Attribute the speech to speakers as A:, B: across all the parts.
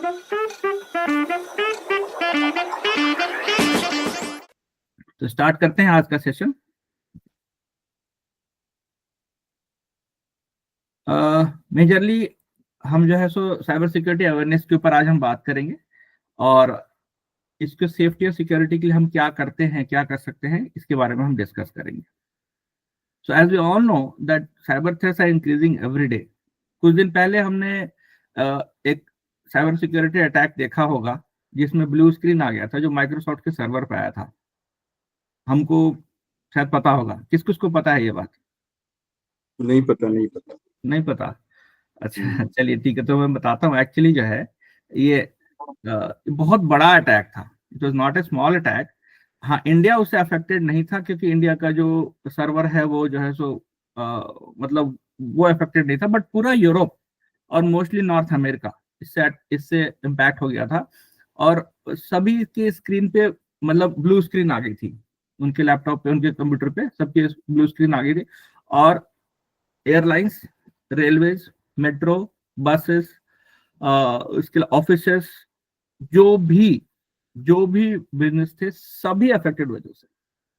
A: तो स्टार्ट करते हैं आज का सेशन। मेजरली हम जो है सो साइबर सिक्योरिटी अवेयरनेस के ऊपर आज हम बात करेंगे, और इसके सेफ्टी और सिक्योरिटी के लिए हम क्या करते हैं, क्या कर सकते हैं, इसके बारे में हम डिस्कस करेंगे। So as we all know that cyber threats are increasing every day. कुछ दिन पहले हमने एक साइबर सिक्योरिटी अटैक देखा होगा जिसमें ब्लू स्क्रीन आ गया था, जो माइक्रोसॉफ्ट के सर्वर पे आया था। हमको शायद पता होगा, किस किस को पता है ये बात?
B: नहीं पता, नहीं पता।
A: नहीं पता? अच्छा, चलिए ठीक है, तो मैं बताता हूँ। एक्चुअली जो है ये बहुत बड़ा अटैक था। It was not a small attack. हाँ, इंडिया उससे अफेक्टेड नहीं था क्योंकि इंडिया का जो सर्वर है वो जो है सो मतलब वो अफेक्टेड नहीं था, बट पूरा यूरोप और मोस्टली नॉर्थ अमेरिका इससे इससे इम्पैक्ट हो गया था। और सभी के स्क्रीन पे मतलब ब्लू स्क्रीन आ गई थी, उनके लैपटॉप पे, उनके कंप्यूटर पे सबके ब्लू स्क्रीन आ गई थी। और एयरलाइंस, रेलवेज, मेट्रो, बसेस, उसके ऑफिसेस, जो भी जो भी बिजनेस थे सभी अफेक्टेड हुए थे उससे।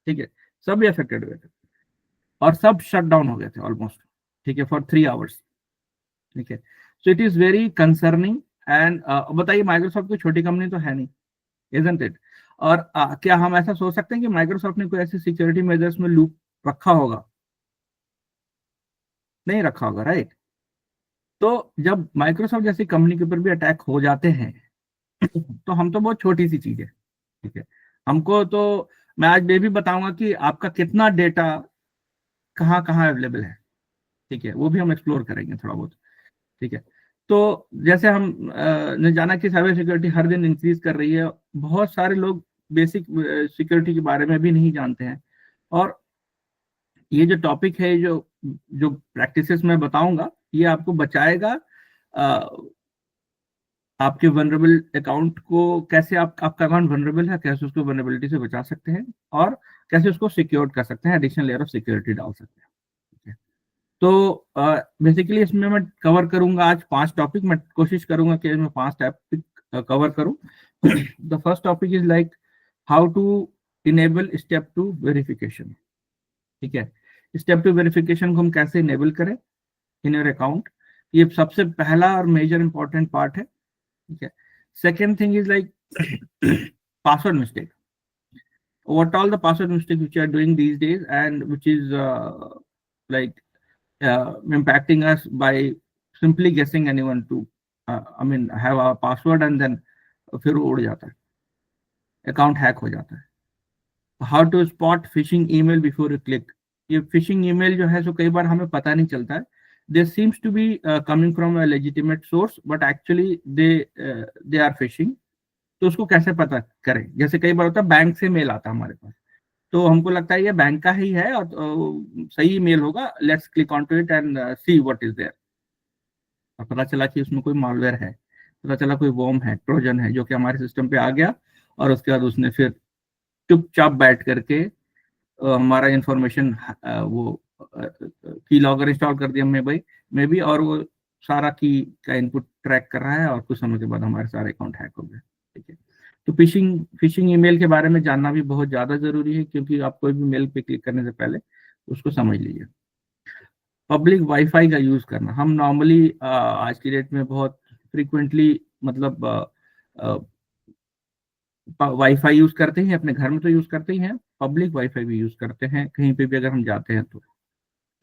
A: ठीक है, सभी अफेक्टेड हुए थे और सब शट डाउन हो गए थे ऑलमोस्ट। ठीक है, फॉर 3 आवर्स। ठीक है, so it is very concerning. And बताइए, माइक्रोसॉफ्ट कोई छोटी कंपनी तो है नहीं, इजंट इट? और क्या हम ऐसा सोच सकते हैं कि माइक्रोसॉफ्ट ने कोई ऐसी सिक्योरिटी मेजर्स में लूप रखा होगा? नहीं रखा होगा, राइट? तो जब माइक्रोसॉफ्ट जैसी कंपनी के ऊपर भी अटैक हो जाते हैं तो हम तो बहुत छोटी सी चीज है। ठीक है, हमको तो मैं आज ये भी बताऊंगा कि आपका कितना डेटा कहाँ कहाँ अवेलेबल है। ठीक है, वो भी हम एक्सप्लोर करेंगे थोड़ा बहुत। ठीक है, तो जैसे हम ने जाना कि साइबर सिक्योरिटी हर दिन इंक्रीज कर रही है। बहुत सारे लोग बेसिक सिक्योरिटी के बारे में भी नहीं जानते हैं। और ये जो टॉपिक है, जो जो प्रैक्टिसेस मैं बताऊंगा, ये आपको बचाएगा आपके वनरेबल अकाउंट को। कैसे आपका अकाउंट वनरेबल है, कैसे उसको वनरेबिलिटी से बचा सकते हैं, और कैसे उसको सिक्योर कर सकते हैं, एडिशनल लेयर ऑफ सिक्योरिटी डाल सकते हैं। ठीक है, तो बेसिकली इसमें मैं कवर करूंगा आज 5 टॉपिक। मैं कोशिश करूंगा कि इसमें 5 टॉपिक कवर करूं। The first topic is like how to enable step two verification. ठीक है, स्टेप टू वेरिफिकेशन को हम कैसे इनेबल करें इन योर अकाउंट, ये सबसे पहला और मेजर इंपॉर्टेंट पार्ट है। ठीक है, second thing is like password mistake. What all the password mistakes which you are doing these days, and which is like impacting us by simply guessing anyone to I mean have a password, and then फिर वो उड़ जाता है, account hack हो जाता है। How to spot phishing email before you click. ये phishing email जो है सो कई बार हमें पता नहीं चलता है। They seems to be coming from a legitimate source, but actually they are phishing. तो उसको कैसे पता करें? जैसे कई बार होता है बैंक से मेल आता है हमारे पास, तो हमको लगता है ये बैंक का ही है और सही मेल होगा, let's click on to it and see what is there. और पता चला कि उसमें कोई मालवेयर है, पता चला कोई वॉर्म है, ट्रोजन है, जो कि हमारे सिस्टम पे आ गया। और उसके बाद उसने फिर चुपचाप बैठ करके हमारा इंफॉर्मेशन वो की लॉगर इंस्टॉल कर दिया मैं भी, और वो सारा की का इनपुट ट्रैक कर रहा है, और कुछ समय के बाद हमारे सारे अकाउंट हैक हो गए। ठीक है, तो फिशिंग ईमेल के बारे में जानना भी बहुत ज्यादा जरूरी है, क्योंकि आप कोई भी मेल पे क्लिक करने से पहले उसको समझ लीजिए। पब्लिक वाईफाई का यूज करना, हम नॉर्मली आज की डेट में बहुत फ्रिक्वेंटली मतलब वाईफाई यूज करते हैं, अपने घर में तो यूज करते ही हैं, पब्लिक वाईफाई भी यूज करते हैं कहीं पे भी अगर हम जाते हैं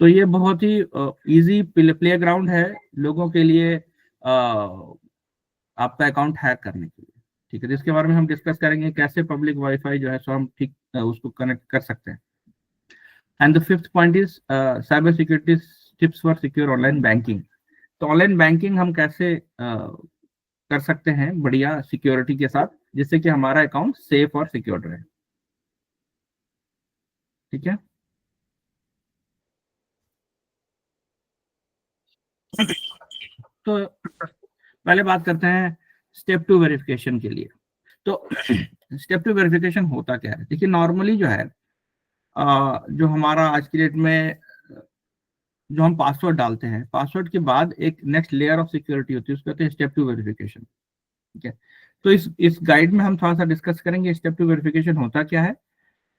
A: तो ये बहुत ही इजी प्ले ग्राउंड है लोगों के लिए आपका अकाउंट हैक करने के लिए। ठीक है, तो इसके बारे में हम डिस्कस करेंगे कैसे पब्लिक वाईफाई जो है सो हम ठीक उसको कनेक्ट कर सकते हैं। And the fifth point is cyber security tips for secure online banking. तो ऑनलाइन बैंकिंग हम कैसे कर सकते हैं बढ़िया सिक्योरिटी के साथ, जिससे कि हमारा अकाउंट सेफ और सिक्योर रहे। ठीक है, तो पहले बात करते हैं स्टेप टू वेरिफिकेशन के लिए। तो स्टेप टू वेरिफिकेशन होता क्या है? देखिए, नॉर्मली जो है जो हमारा आज की डेट में जो हम पासवर्ड डालते हैं, पासवर्ड के बाद एक नेक्स्ट लेयर ऑफ सिक्योरिटी होती है, उसको कहते हैं स्टेप टू वेरिफिकेशन। ठीक है। तो इस गाइड में हम थोड़ा सा डिस्कस करेंगे स्टेप टू वेरिफिकेशन होता क्या है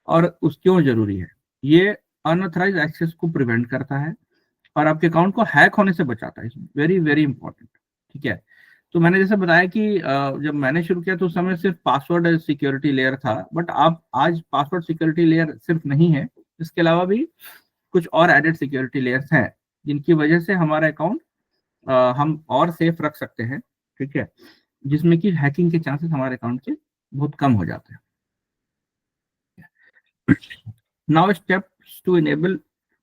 A: और उस क्यों जरूरी है। ये अनऑथराइज एक्सेस को प्रिवेंट करता है और आपके अकाउंट को हैक होने से बचाता है। Very very important. ठीक है। तो मैंने जैसे बताया कि जब मैंने शुरू किया तो उस समय सिर्फ पासवर्ड सिक्योरिटी लेयर था, बट आप आज पासवर्ड सिक्योरिटी लेयर सिर्फ नहीं है, इसके अलावा भी कुछ और एडेड सिक्योरिटी लेयर्स हैं जिनकी वजह से हमारा अकाउंट हम और सेफ रख सकते हैं। ठीक है। जिसमें कि हैकिंग के चांसेस हमारे अकाउंट के बहुत कम हो जाते हैं। Now steps to enable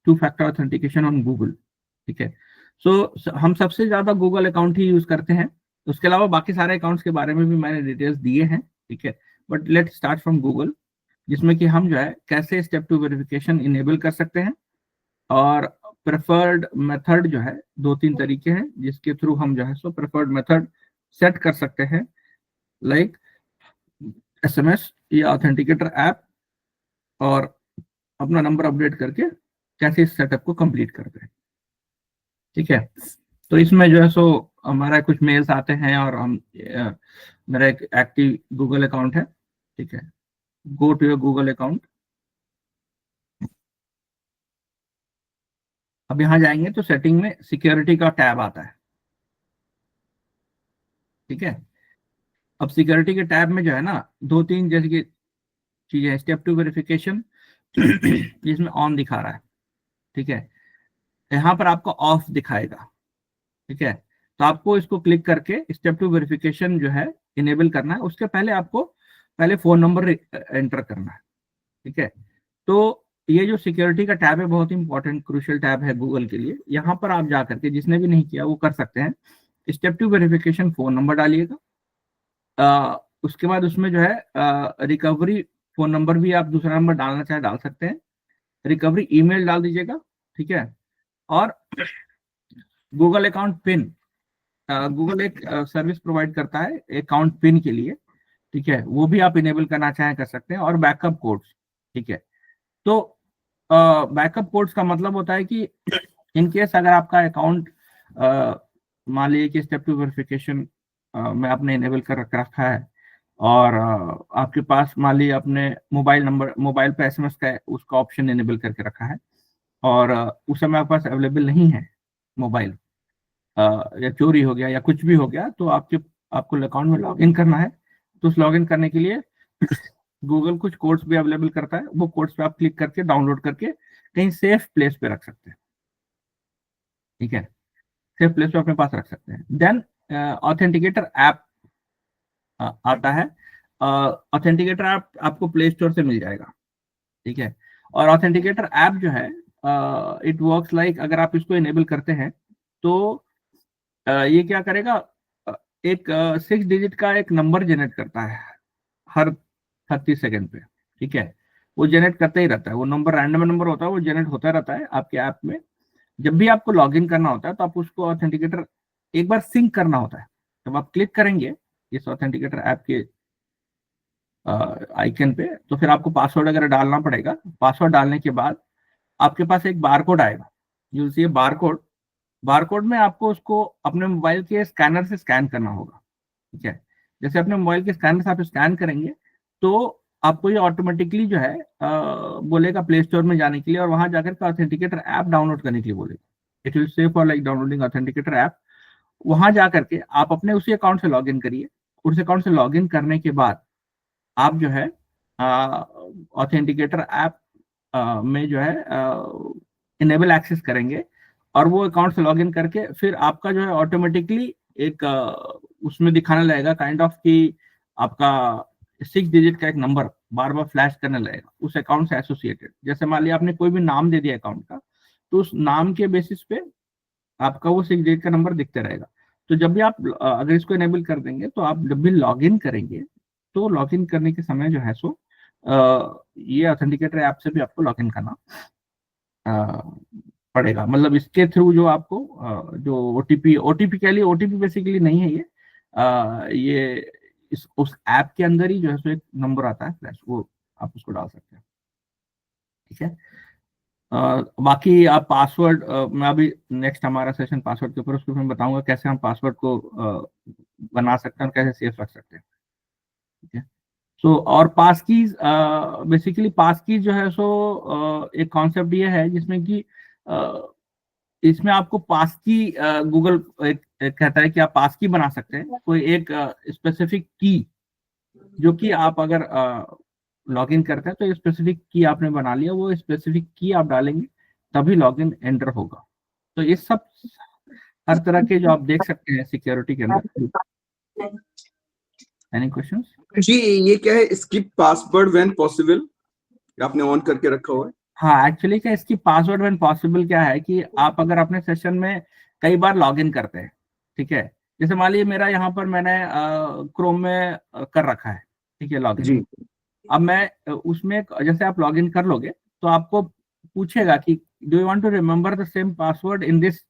A: two factor authentication on Google. ठीक है। सो हम सबसे ज्यादा गूगल अकाउंट ही यूज करते हैं, उसके अलावा बाकी सारे अकाउंट्स के बारे में भी मैंने डिटेल्स दिए हैं। ठीक है। But let start from Google, जिसमें कि हम जो है कैसे स्टेप टू वेरिफिकेशन इनेबल कर सकते हैं। और प्रेफर्ड मेथड जो है, 2-3 तरीके हैं जिसके थ्रू हम जो है सो प्रेफर्ड मेथड सेट कर सकते हैं, लाइक एसएमएस या ऑथेंटिकेटर ऐप, और अपना नंबर अपडेट करके कैसे इस सेटअप को कंप्लीट करते हैं। ठीक है। तो इसमें जो है सो हमारा कुछ मेल्स आते हैं और हम मेरा एक एक्टिव गूगल अकाउंट है। ठीक है। Go to your Google account. अब यहाँ जाएंगे तो सेटिंग में सिक्योरिटी का टैब आता है। ठीक है। अब सिक्योरिटी के टैब में जो है ना 2-3 जैसे कि चीजें, स्टेप टू वेरिफिकेशन जिसमें ऑन दिखा रहा है। ठीक है। यहाँ पर आपको ऑफ दिखाएगा। ठीक है। तो आपको इसको क्लिक करके स्टेप टू वेरिफिकेशन जो है इनेबल करना है। उसके पहले आपको पहले फोन नंबर एंटर करना है। ठीक है। तो ये जो सिक्योरिटी का टैब है बहुत इंपॉर्टेंट क्रूशियल टैब है गूगल के लिए। यहाँ पर आप जा करके, जिसने भी नहीं किया वो कर सकते हैं, step two verification phone number डालिएगा। उसके बाद उसमें जो है रिकवरी फोन नंबर भी आप दूसरा नंबर डालना चाहे डाल सकते हैं। रिकवरी ईमेल डाल दीजिएगा। ठीक है। और गूगल अकाउंट पिन, गूगल एक सर्विस प्रोवाइड करता है अकाउंट पिन के लिए। ठीक है। वो भी आप इनेबल करना चाहें कर सकते हैं। और बैकअप कोड्स। ठीक है। तो बैकअप कोड्स का मतलब होता है कि इन केस अगर आपका अकाउंट मान लीजिए कि स्टेप टू वेरिफिकेशन में आपने इनेबल कर रखा है और आपके पास मान लीजिए अपने मोबाइल नंबर, मोबाइल पे एसएमएस का उसका ऑप्शन इनेबल करके रखा है और उस समय आपके पास अवेलेबल नहीं है मोबाइल, या चोरी हो गया या कुछ भी हो गया, तो आपको अकाउंट में लॉग इन करना है। तो उस लॉग इन करने के लिए गूगल कुछ कोड्स भी अवेलेबल करता है। वो कोड्स पे आप क्लिक करके डाउनलोड करके कहीं सेफ प्लेस पे रख सकते हैं। ठीक है। सेफ प्लेस पे अपने पास रख सकते हैं। देन ऑथेंटिकेटर ऐप आता है। ऑथेंटिकेटर ऐप आपको प्ले स्टोर से मिल जाएगा। ठीक है। और ऑथेंटिकेटर ऐप जो है इट वर्क्स लाइक, अगर आप इसको इनेबल करते हैं तो ये क्या करेगा, एक 6 डिजिट का एक नंबर जनरेट करता है हर 30 सेकंड पे। ठीक है। वो जनरेट करता ही रहता है, वो नंबर रैंडम नंबर होता है, वो जनरेट होता रहता है आपके ऐप में। जब भी आपको लॉगिन करना होता है तो आप उसको ऑथेंटिकेटर एक बार सिंक करना होता है। जब आप क्लिक करेंगे इस ऑथेंटिकेटर ऐप के आइकन पे तो फिर आपको पासवर्ड वगैरह डालना पड़ेगा। पासवर्ड डालने के बाद आपके पास एक बारकोड आएगा, you will see barcode. Barcode में आपको उसको अपने मोबाइल के स्कैनर से स्कैन करना होगा। ठीक है। जैसे अपने मोबाइल के स्कैनर से आप स्कैन करेंगे तो आपको ये ऑटोमेटिकली जो है बोलेगा प्ले स्टोर में जाने के लिए और वहां जाकर के ऑथेंटिकेटर ऐप डाउनलोड करने के लिए बोलेगा। It will say for like downloading authenticator app. वहां जाकर के आप अपने उसी अकाउंट से लॉग इन करिए। उस अकाउंट से लॉग इन करने के बाद आप जो है ऑथेंटिकेटर ऐप में जो है इनेबल एक्सेस करेंगे और वो अकाउंट से लॉगिन करके फिर आपका जो है ऑटोमेटिकली एक उसमें दिखाने लगेगा काइंड ऑफ कि आपका 6 डिजिट का एक नंबर बार बार फ्लैश करने लगेगा उस अकाउंट से एसोसिएटेड। जैसे मान लिया आपने कोई भी नाम दे दिया अकाउंट का, तो उस नाम के बेसिस पे आपका वो 6 डिजिट का नंबर दिखते रहेगा। तो जब भी आप अगर इसको इनेबल कर देंगे तो आप जब भी लॉग इन करेंगे तो लॉग इन करने के समय जो है सो ये ऑथेंटिकेटर ऐप से भी आपको लॉग इन करना पड़ेगा। मतलब इसके थ्रू जो आपको जो ओटीपी के लिए, ओटीपी बेसिकली नहीं है ये उस ऐप के अंदर ही जो है सो एक नंबर आता है फ्लैश, वो आप उसको डाल सकते हैं। ठीक है। बाकी आप पासवर्ड, मैं अभी नेक्स्ट हमारा सेशन पासवर्ड के ऊपर, उसको मैं बताऊंगा कैसे हम पासवर्ड को बना सकते हैं और कैसे सेफ रख सकते हैं। ठीक है। सो और पास कीज, बेसिकली पास कीज जो है सो एक कॉन्सेप्ट ये है जिसमें कि इसमें आपको पास की, गूगल एक कहता है कि आप पास की बना सकते हैं, कोई एक स्पेसिफिक की, जो कि आप अगर लॉग इन करते हैं तो स्पेसिफिक की आपने बना लिया, वो स्पेसिफिक की आप डालेंगे तभी लॉग इन एंटर होगा। तो ये सब हर तरह के जो आप देख सकते हैं सिक्योरिटी के अंदर। Any questions?
B: जी, ये क्या है, स्किप पासवर्ड व्हेन पॉसिबल, आपने ऑन करके रखा हुआ है?
A: हाँ, एक्चुअली क्या इसकी पासवर्ड व्हेन पॉसिबल क्या है कि आप अगर अपने सेशन में कई बार लॉगिन करते हैं, ठीक है, जैसे मान लीजिए मेरा यहाँ पर मैंने क्रोम में कर रखा है, ठीक है, लॉगिन।
B: जी।
A: अब मैं उसमें जैसे आप लॉगिन कर लोगे तो आपको पूछेगा कि do you want to remember the same password in this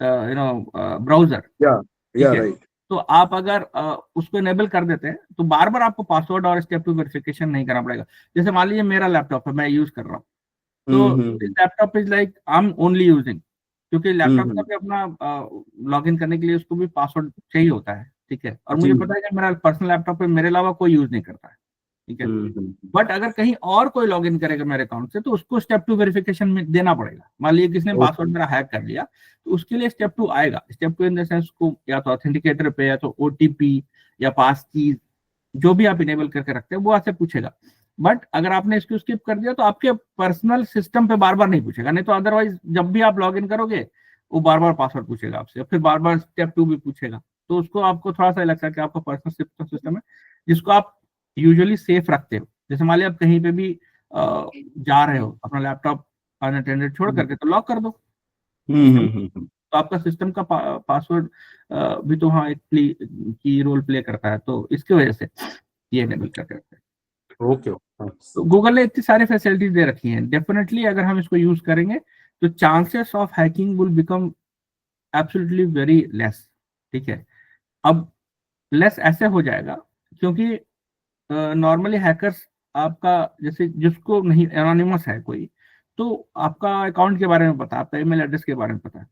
A: browser.
B: या
A: ठीक है।
B: राइट।
A: तो आप अगर उसको इनेबल कर देते हैं तो बार बार आपको पासवर्ड और स्टेप टू वेरिफिकेशन नहीं करना पड़ेगा। जैसे मान लीजिए मेरा लैपटॉप है, मैं यूज कर रहा हूँ, तो laptop is like I am only using, क्योंकि लैपटॉप का भी अपना लॉग इन करने के लिए उसको भी पासवर्ड चाहिए होता है। ठीक है। और मुझे पता है कि मेरा पर्सनल लैपटॉप पे मेरे अलावा कोई यूज नहीं करता है। ठीक है। बट अगर कहीं और कोई लॉग इन करेगा मेरे अकाउंट से तो उसको स्टेप टू वेरिफिकेशन में देना पड़ेगा। मान लीजिए किसने पासवर्ड मेरा हैक कर लिया तो उसके लिए स्टेप टू आएगा। Step two in the sense को या तो ऑथेंटिकेटर पे या तो ओटीपी या पास की जो भी आप इनेबल करके रखते हैं वो आपसे पूछेगा। बट अगर आपने इसको स्किप कर दिया तो आपके पर्सनल सिस्टम पे बार बार नहीं पूछेगा, नहीं तो अदरवाइज जब भी आप लॉग इन करोगे वो बार बार पासवर्ड पूछेगा आपसे, फिर बार बार स्टेप टू भी पूछेगा। तो उसको आपको थोड़ा सा लगता है कि आपका पर्सनल सिस्टम है जिसको आप यूजुअली सेफ रखते हो। जैसे मान लिया आप कहीं पे भी जा रहे हो, अपना लैपटॉप अनअटेंडेड छोड़ करके तो लॉक कर दो। तो आपका सिस्टम का पासवर्ड भी तो हाँ एक की रोल प्ले करता है, तो इसकी वजह से ये इनेबल करके रखते हैं।
B: ओके।
A: तो गूगल ने इतनी सारी फैसिलिटीज दे रखी हैं, डेफिनेटली अगर हम इसको यूज करेंगे तो chances of hacking will become absolutely very less. ठीक है। अब लेस ऐसे हो जाएगा क्योंकि नॉर्मली हैकर्स आपका, जैसे जिसको नहीं एनोनिमस है कोई, तो आपका अकाउंट के बारे में पता, आपका ईमेल एड्रेस के बारे में पता है,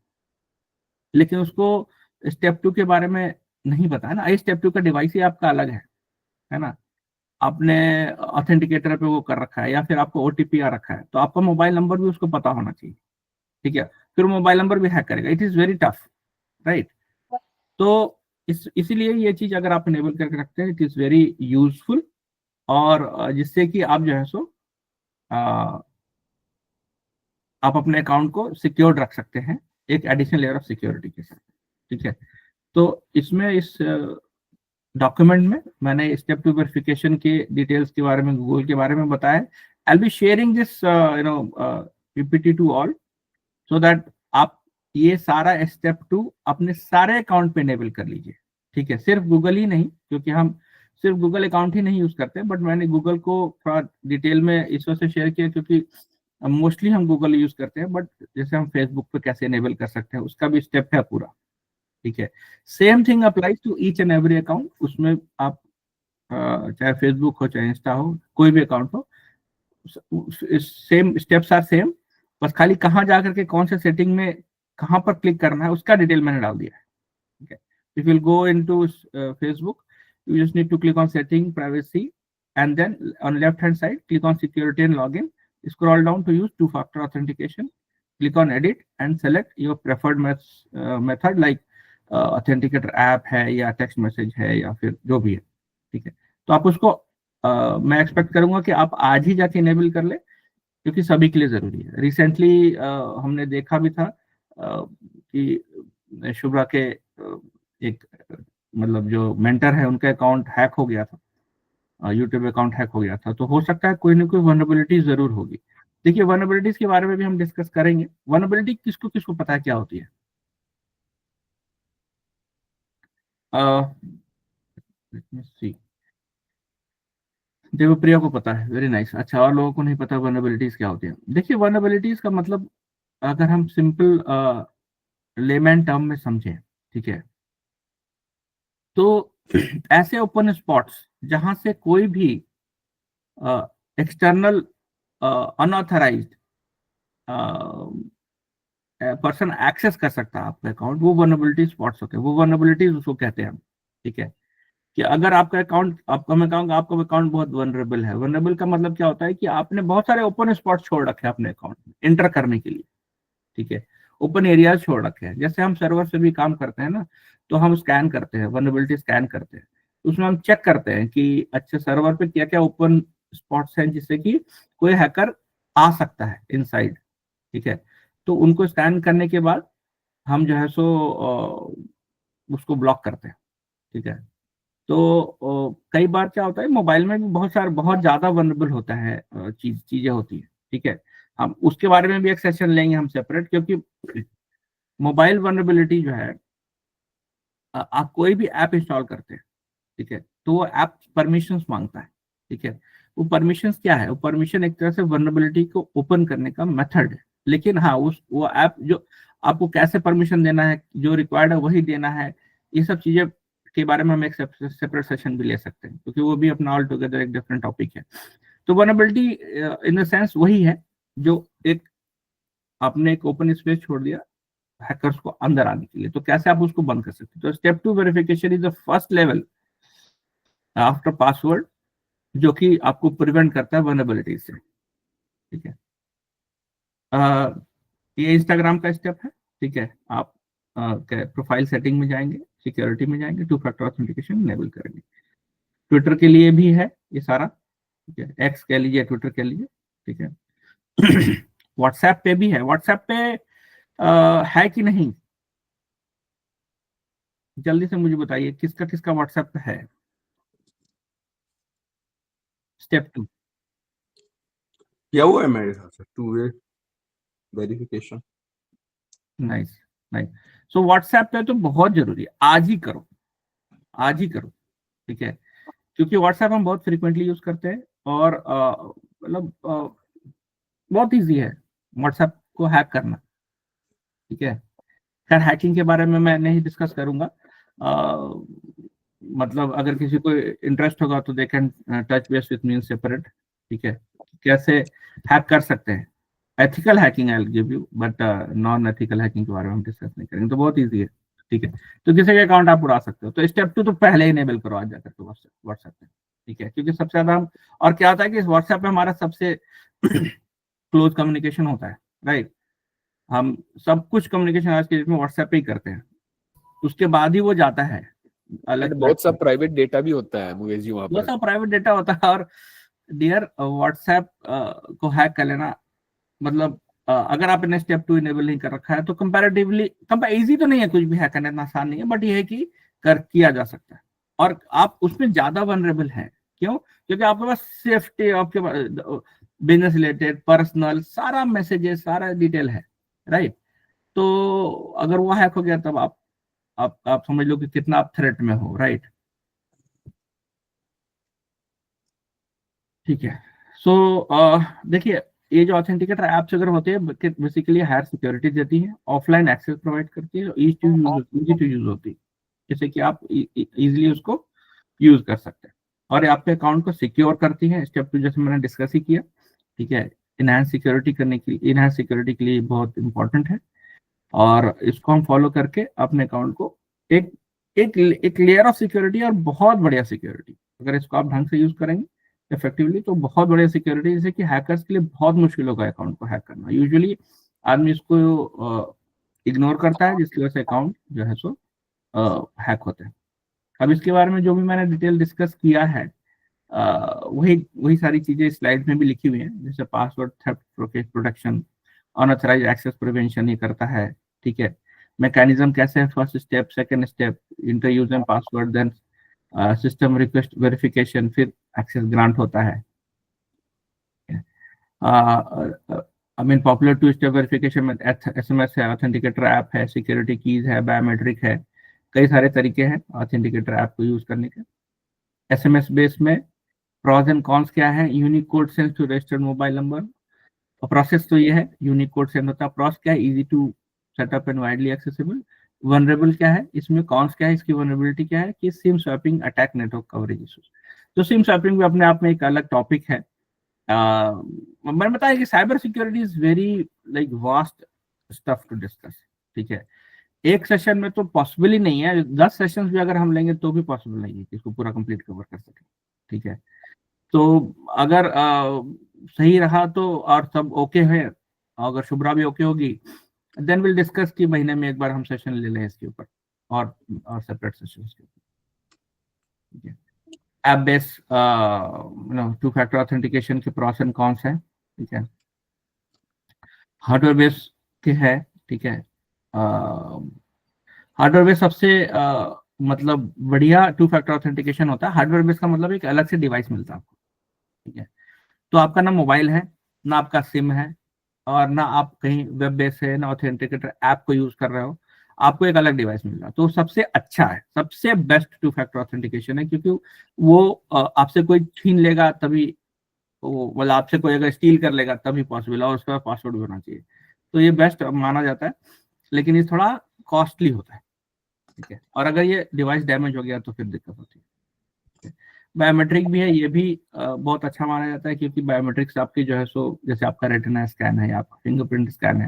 A: लेकिन उसको स्टेप टू के बारे में नहीं पता है ना। स्टेप टू का डिवाइस ही आपका अलग है ना। आपने ऑथेंटिकेटर पे वो कर रखा है या फिर आपको ओटीपी आ रखा है तो आपका मोबाइल नंबर भी उसको पता होना चाहिए। ठीक है। फिर मोबाइल नंबर भी हैक करेगा, it is very tough, right. तो इसीलिए ये चीज अगर आप इनेबल करके रखते हैं इट इज वेरी यूजफुल, और जिससे कि आप जो है सो आप अपने अकाउंट को सिक्योर्ड रख सकते हैं एक एडिशनल लेयर ऑफ सिक्योरिटी के साथ। ठीक है। तो इसमें इस डॉक्यूमेंट में मैंने स्टेप टू वेरिफिकेशन के डिटेल्स के बारे में, गूगल के बारे में बताया। I will be sharing this PPT to all so that आप ये सारा स्टेप टू अपने सारे अकाउंट पे इनेबल कर लीजिए। ठीक है। सिर्फ गूगल ही नहीं, क्योंकि हम सिर्फ गूगल अकाउंट ही नहीं यूज करते, बट मैंने गूगल को थोड़ा डिटेल में इस वजह से शेयर किया क्योंकि मोस्टली हम गूगल यूज करते हैं, बट जैसे हम फेसबुक पे कैसे इनेबल कर सकते हैं उसका भी स्टेप है पूरा। ठीक है। Same thing applies to each and every account. उसमें आप चाहे फेसबुक हो चाहे इंस्टा हो, कोई भी अकाउंट हो, सेम स्टेप्स आर सेम, बस खाली कहाँ जाकर के कौन से सेटिंग में कहाँ पर क्लिक करना है उसका डिटेल मैंने डाल दिया है। ठीक है। If you will go into Facebook, you just need to click on setting privacy and then on left hand side click on security and login, scroll down to use two factor authentication, click on edit and select your preferred method like authenticator app है या text message है या फिर जो भी है। ठीक है। तो आप उसको मैं एक्सपेक्ट करूंगा कि आप आज ही जाके इनेबल कर ले क्योंकि सभी के लिए जरूरी है। रिसेंटली हमने देखा भी था कि शुभ्रा के एक मतलब जो मेंटर है उनका अकाउंट हैक हो गया था, यूट्यूब अकाउंट हैक हो गया था। तो हो सकता है कोई ना कोई वनरेबिलिटी जरूर होगी। देखिए वनरेबिलिटीज के बारे में भी हम डिस्कस करेंगे। वनरेबिलिटी किसको किसको पता है क्या होती है? देवप्रिया को पता है, वेरी नाइस। अच्छा, और लोगों को नहीं पता वनरेबिलिटीज क्या होती है? देखिए वनरेबिलिटीज का मतलब अगर हम सिंपल लेमैन टर्म में समझें, ठीक है, तो ऐसे ओपन स्पॉट्स जहां से कोई भी एक्सटर्नल अनऑथराइज्ड पर्सन एक्सेस कर सकता है आपका अकाउंट, वो वनरेबिलिटी स्पॉट्स होते हैं, वो वनरेबिलिटीज उसको कहते हैं हम। ठीक है, कि अगर आपका अकाउंट, आपका मैं कहूँगा आपका अकाउंट बहुत वनरेबल है। वनरेबल का मतलब क्या होता है कि आपने बहुत सारे ओपन स्पॉट छोड़ रखे हैं अपने अकाउंट में एंटर करने के लिए, ठीक है, ओपन एरियाज छोड़ रखे हैं। जैसे हम सर्वर से भी काम करते हैं ना, तो हम स्कैन करते हैं, वनरेबिलिटी स्कैन करते हैं, उसमें हम चेक करते हैं कि अच्छा सर्वर पे क्या क्या ओपन स्पॉट्स हैं जिससे कि कोई हैकर आ सकता है इनसाइड, ठीक है। तो उनको स्कैन करने के बाद हम जो है सो उसको ब्लॉक करते हैं, ठीक है। तो कई बार क्या होता है मोबाइल में भी बहुत ज्यादा वनरेबल होता है, चीजें होती है, ठीक है। हम उसके बारे में भी एक सेशन लेंगे हम सेपरेट, क्योंकि मोबाइल वनरेबिलिटी जो है, आप कोई भी ऐप इंस्टॉल करते हैं, ठीक है, तो वो ऐप परमिशंस मांगता है, ठीक है। वो परमिशंस क्या है, वो परमिशन एक तरह से वनरेबिलिटी को ओपन करने का मेथड है। लेकिन हाँ, उस वो ऐप जो आपको कैसे परमिशन देना है, जो रिक्वायर्ड है वही देना है, ये सब चीजें के बारे में हम एक सेपरेट सेशन भी ले सकते हैं, क्योंकि वो भी अपना ऑल टुगेदर एक डिफरेंट टॉपिक है। तो वनरेबिलिटी इन द सेंस वही है जो एक आपने एक ओपन स्पेस छोड़ दिया हैकर्स को अंदर आने के लिए, तो कैसे आप उसको बंद कर सकते हैं। तो step 2 verification is the first level after password, जो कि आपको प्रिवेंट करता है वनरेबिलिटी से, ठीक है। अ, ये इंस्टाग्राम का स्टेप है, ठीक है। आप प्रोफाइल सेटिंग में जाएंगे, सिक्योरिटी में जाएंगे, टू फैक्टर ऑथेंटिकेशन इनेबल करेंगे। ट्विटर के लिए भी है ये सारा, ठीक है, एक्स कह लीजिए, ट्विटर कह लीजिए, ठीक है। व्हाट्सएप पे भी है, व्हाट्सएप पे है कि नहीं, जल्दी से मुझे बताइए किसका किसका व्हाट्सएप पे है। स्टेप 2।
B: किया हुआ है मेरे हिसाब से 2 way verification.
A: Nice, nice. So WhatsApp पे तो बहुत जरूरी है, आज ही करो, आज ही करो, ठीक है। क्योंकि व्हाट्सएप हम बहुत फ्रिक्वेंटली यूज करते हैं, और मतलब बहुत इजी है व्हाट्सएप को हैक करना, ठीक है। खैर हैकिंग के बारे में मैं नहीं डिस्कस करूंगा, मतलब अगर किसी को इंटरेस्ट होगा तो they can touch base with me in separate, ठीक है। कैसे हैक कर सकते हैं, ethical hacking I will give you, but non ethical hacking के बारे में हम डिस्कस नहीं करेंगे, तो बहुत इजी है, ठीक है। तो किसी का अकाउंट आप उड़ा सकते हो, तो स्टेप 2 तो पहले ही इनेबल करो आज जाकर के व्हाट्सएप पे, ठीक है। क्योंकि सबसे ज्यादा हम, और क्या होता है कि व्हाट्सएप पे हमारा सबसे क्लोज कम्युनिकेशन होता है, राइट। हम सब कुछ कम्युनिकेशन आज के डेट में व्हाट्सएप पे ही करते हैं, उसके बाद ही वो जाता है
C: एंड
A: अलग
C: बहुत सा
A: प्लेटफॉर्म।
C: प्राइवेट डेटा भी होता है मुकेश जी वहां
A: वो
C: पर।
A: सब प्राइवेट डेटा होता है, और डियर व्हाट्सएप को हैक कर लेना, मतलब अगर आपने स्टेप 2 इनेबल नहीं कर रखा है तो कंपैरेटिवली इजी तो नहीं है, कुछ भी हैक करना इतना आसान नहीं है, बट ये है कि किया जा सकता है, और आप उसमें ज्यादा वनरेबल हैं। क्यों? क्योंकि आपके पास सेफ्टी, आपके पास बिजनेस रिलेटेड, पर्सनल, सारा मैसेजेस, सारा डिटेल है, राइट। तो अगर वो हैक हो गया तब आप समझ लो कि कितना आप थ्रेट में हो, राइट। ठीक है। सो देखिए, ये जो ऑथेंटिकेटर एप्स अगर होते हैं बेसिकली हायर सिक्योरिटी देती है, ऑफलाइन एक्सेस प्रोवाइड करती है, इजी टू यूज होती है, जैसे कि आप इजीली उसको यूज कर सकते हैं, और ये आपके अकाउंट को सिक्योर करती है। स्टेप 2 जैसे मैंने डिस्कस ही किया, ठीक है। इनहैंस सिक्योरिटी करने के लिए, इनहैंस सिक्योरिटी के लिए बहुत इंपॉर्टेंट है, और इसको हम फॉलो करके अपने अकाउंट को एक एक लेयर ऑफ सिक्योरिटी, और बहुत बढ़िया सिक्योरिटी, अगर इसको आप ढंग से यूज करेंगे इफेक्टिवली तो बहुत बढ़िया सिक्योरिटी, जैसे कि हैकर्स के लिए बहुत मुश्किल होगा अकाउंट को हैक करना। यूजुअली आदमी इसको इग्नोर करता है, जिसकी वजह से अकाउंट जो है सो हैक होते हैं। अब इसके बारे में जो भी मैंने डिटेल डिस्कस किया है, वही वही सारी चीजें स्लाइड में भी लिखी हुई हैं, जैसे password theft protection, unauthorise access prevention ये करता है, ठीक है। मैकेनिज्म कैसे है, first step, second step, enter user password, then system request verification, फिर एक्सेस ग्रांट होता है। I mean popular two step verification में एसएमएस है, ऑथेंटिकेटर ऐप है, सिक्योरिटी कीज है, बायोमेट्रिक है, कई सारे तरीके हैं ऑथेंटिकेटर ऐप को यूज करने के। एसएमएस बेस में प्रॉज एंड कॉन्स क्या है, unique code sends to registered mobile number, और प्रोसेस तो ये है, यूनिक कोड सेंड होता है, प्रॉस क्या है, easy to set up and widely accessible. Vulnerable क्या है, इसमें कॉन्स क्या है, इसकी वनरेबिलिटी क्या है, कि SIM swapping attack, network coverage issues. तो सिम स्वैपिंग भी अपने आप में एक अलग टॉपिक है। मैंने बताया कि cyber security is very like vast stuff to discuss, ठीक है। एक सेशन में तो पॉसिबल ही नहीं है, 10 सेशंस भी अगर हम लेंगे तो भी पॉसिबल नहीं है कि इसको पूरा कंप्लीट कवर कर सके। ठीक है, तो अगर सही रहा तो और सब ओके है, अगर शुभ्रा भी ओके होगी, देन विल डिस्कस कि महीने में एक बार हम सेशन ले लें इसके ऊपर और सेपरेट सेशंस के ऊपर। ठीक है, app based to factor authentication के प्रॉस एंड कॉन्स हैं। ठीक है, हार्डवेयर बेस्ड के है। ठीक है, हार्डवेयर बेस्ड सबसे मतलब बढ़िया टू फैक्टर ऑथेंटिकेशन होता है। हार्डवेयर बेस्ड का मतलब एक अलग से डिवाइस मिलता है आपको। ठीक है, तो आपका ना मोबाइल है, ना आपका सिम है, और ना आप कहीं वेब बेस है, ना ऑथेंटिकेटर ऐप को यूज कर रहे हो, आपको एक अलग डिवाइस मिल रहा है। तो सबसे अच्छा है, सबसे बेस्ट टू फैक्टर ऑथेंटिकेशन है, क्योंकि वो आपसे कोई छीन लेगा तभी, वो मतलब आपसे कोई अगर स्टील कर लेगा तभी पॉसिबल है, और उसका पासवर्ड भी होना चाहिए। तो ये बेस्ट माना जाता है, लेकिन ये थोड़ा कॉस्टली होता है। ठीक है, और अगर ये डिवाइस डैमेज हो गया तो फिर दिक्कत होती है। बायोमेट्रिक भी है, ये भी बहुत अच्छा माना जाता है, क्योंकि बायोमेट्रिक्स आपकी जो है सो, जैसे आपका रेटिना स्कैन है या आपका फिंगरप्रिंट स्कैन है,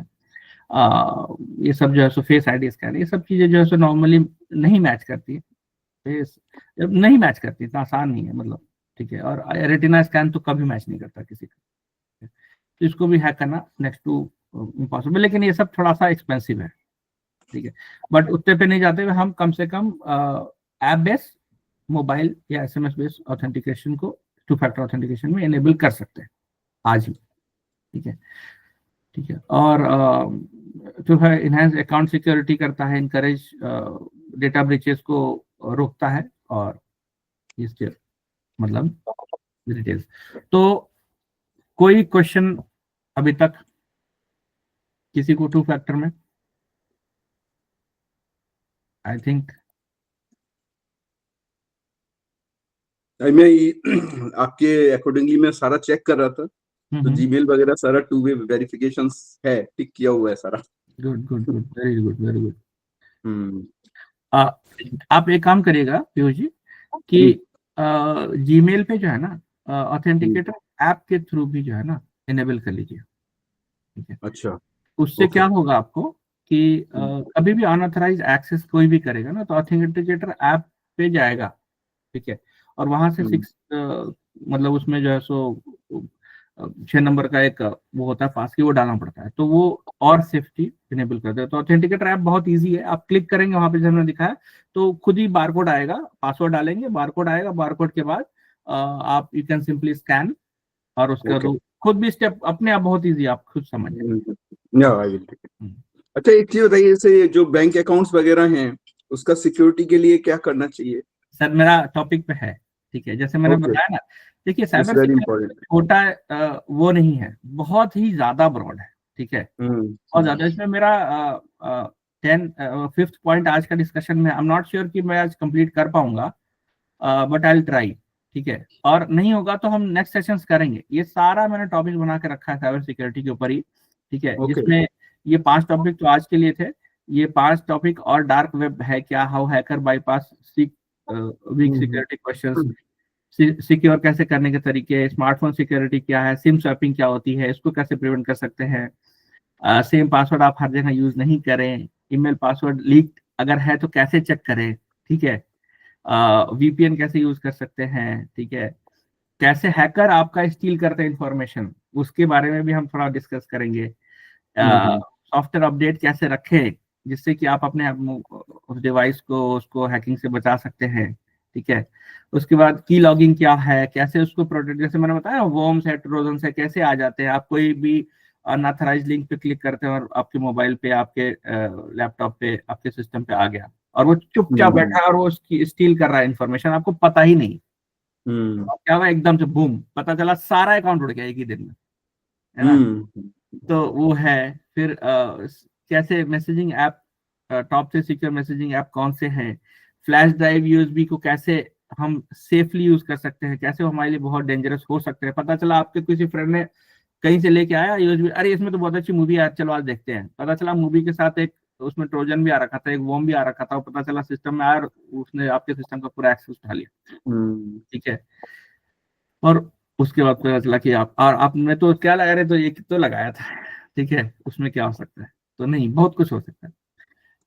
A: ये सब जो है सो फेस आईडी स्कैन, ये सब चीजें जो है सो नॉर्मली नहीं मैच करती है, फेस नहीं मैच करती, इतना आसान नहीं है मतलब। ठीक है, और रेटिना स्कैन तो कभी मैच नहीं करता किसी का, तो इसको भी हैक करना नेक्स्ट टू इम्पॉसिबल, लेकिन ये सब थोड़ा सा एक्सपेंसिव है। ठीक है, बट उतने पे नहीं जाते हुए हम कम से कम ऐप बेस्ड मोबाइल या एसएमएस बेस्ड ऑथेंटिकेशन को टू फैक्टर ऑथेंटिकेशन में एनेबल कर सकते हैं आज ही। ठीक है, ठीक है, और जो है इनहेंस अकाउंट सिक्योरिटी करता है, इनकरेज डेटा ब्रीचेस को रोकता है, और इसके मतलब डिटेल्स। तो कोई क्वेश्चन अभी तक किसी को टू फैक्टर में? आई थिंक
B: मैं आपके अकॉर्डिंगली मैं सारा चेक कर रहा था, तो जीमेल वगैरह सारा टू वे वेरिफिकेशन है, टिक किया हुआ है सारा।
A: Good good good, very good very good.
B: Hmm.
A: आप एक काम करिएगा पीयूष जी, कि जीमेल पे जो है ना ऑथेंटिकेटर ऐप के थ्रू भी जो है ना इनेबल कर लीजिए। ठीक है,
B: अच्छा,
A: उससे
B: ओके।
A: क्या होगा आपको कि कभी भी अनऑथराइज एक्सेस कोई भी करेगा ना, तो ऑथेंटिकेटर ऐप पे जाएगा। ठीक है, और वहां से 6 मतलब उसमें जो है सो 6 नंबर का एक वो होता है पास की, वो डालना पड़ता है, तो वो और सेफ्टी इनेबल करता है। तो ऑथेंटिकेटर ऐप बहुत इजी है, आप क्लिक करेंगे वहां पे, जैसे हमने दिखाया, तो खुद ही बारकोड आएगा, पासवर्ड डालेंगे, बारकोड आएगा, बारकोड के बाद आप यू कैन सिंपली स्कैन, और उसका तो खुद भी स्टेप अपने आप बहुत इजी, आप खुद समझ जाएंगे।
B: अच्छा, एक चीज बताइए, जैसे जो बैंक अकाउंट्स वगैरह हैं, उसका सिक्योरिटी के लिए क्या करना चाहिए?
A: सर मेरा टॉपिक पे है। ठीक है, जैसे मैंने बताया ना, देखिए साइबर
B: वेरी
A: सिक्योरिटी
B: इंपॉर्टेंट।
A: छोटा वो नहीं है, बहुत ही ज्यादा ब्रॉड है। ठीक है, बहुत ज्यादा। इसमें मेरा 5th पॉइंट आज का डिस्कशन में, आई एम नॉट श्योर कि मैं आज कंप्लीट कर पाऊंगा, बट आई विल ट्राई। ठीक है, और नहीं होगा तो हम नेक्स्ट सेशंस करेंगे। ये सारा मैंने टॉपिक बना के रखा है साइबर सिक्योरिटी के ऊपर ही। ठीक है, जिसमें ये 5 टॉपिक तो आज के लिए थे, ये 5 टॉपिक और डार्क वेब है क्या, how hacker bypass weak security questions, secure कैसे करने के तरीके, स्मार्टफोन सिक्योरिटी क्या है, सिम स्वैपिंग क्या होती है, इसको कैसे प्रिवेंट कर सकते हैं, सेम पासवर्ड आप हर जगह यूज नहीं करें, ईमेल पासवर्ड लीक अगर है तो कैसे चेक करें। ठीक है, वीपीएन कैसे यूज कर सकते हैं। ठीक है, कैसे हैकर आपका स्टील करते हैं इंफॉर्मेशन, उसके बारे में भी हम थोड़ा डिस्कस करेंगे। सॉफ्टवेयर अपडेट कैसे रखें जिससे कि आप अपने उस डिवाइस को उसको हैकिंग से बचा सकते हैं। ठीक है, उसके बाद की लॉगिंग क्या है, कैसे उसको प्रोटेक्ट, जैसे मैंने बताया वॉर्म्स है, ट्रोजन से कैसे आ जाते हैं, आप कोई भी अनऑथराइज्ड लिंक पे क्लिक करते हैं और आपके मोबाइल पे, आपके लैपटॉप पे, आपके सिस्टम पे आ गया, और वो चुपचाप बैठा है और वो उसकी स्टील कर रहा है इन्फॉर्मेशन, आपको पता ही नहीं। क्या हुआ, एकदम से बूम, पता चला सारा अकाउंट उड़ गया एक ही दिन में, है ना। तो वो है। फिर कैसे मैसेजिंग ऐप, टॉप से सिक्योर मैसेजिंग ऐप कौन से हैं, फ्लैश ड्राइव यूएसबी को कैसे हम सेफली यूज कर सकते हैं, कैसे वो हमारे लिए बहुत डेंजरस हो सकते हैं। पता चला आपके किसी फ्रेंड ने कहीं से लेके आया यूएसबी, अरे इसमें तो बहुत अच्छी मूवी है, चलो आज देखते हैं, पता चला मूवी के साथ एक उसमें ट्रोजन भी आ रखा था, एक वॉर्म भी आ रखा था, पता चला सिस्टम में आया और उसने आपके सिस्टम का पूरा एक्सेस उठा लिया। ठीक है, और उसके बाद पता चला कि आप, और आपने तो क्या लगा रहे, तो एक तो लगाया था। ठीक है, उसमें क्या हो सकता है, तो नहीं, बहुत कुछ हो सकता है।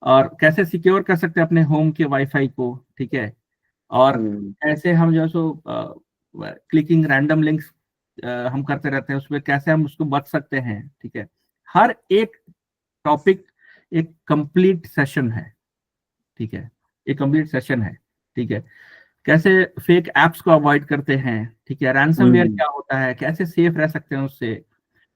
A: और कैसे सिक्योर कर सकते हैं अपने होम के वाईफाई को, ठीक है, और कैसे हम जो सो क्लिकिंग रैंडम लिंक्स हम करते रहते हैं उसमें कैसे हम उसको बच सकते हैं, ठीक है। हर एक टॉपिक एक कंप्लीट सेशन है, ठीक है, एक कंप्लीट सेशन है, ठीक है। कैसे फेक एप्स को अवॉइड करते हैं, ठीक है, रैंसमवेयर क्या होता है, कैसे सेफ रह सकते हैं उससे,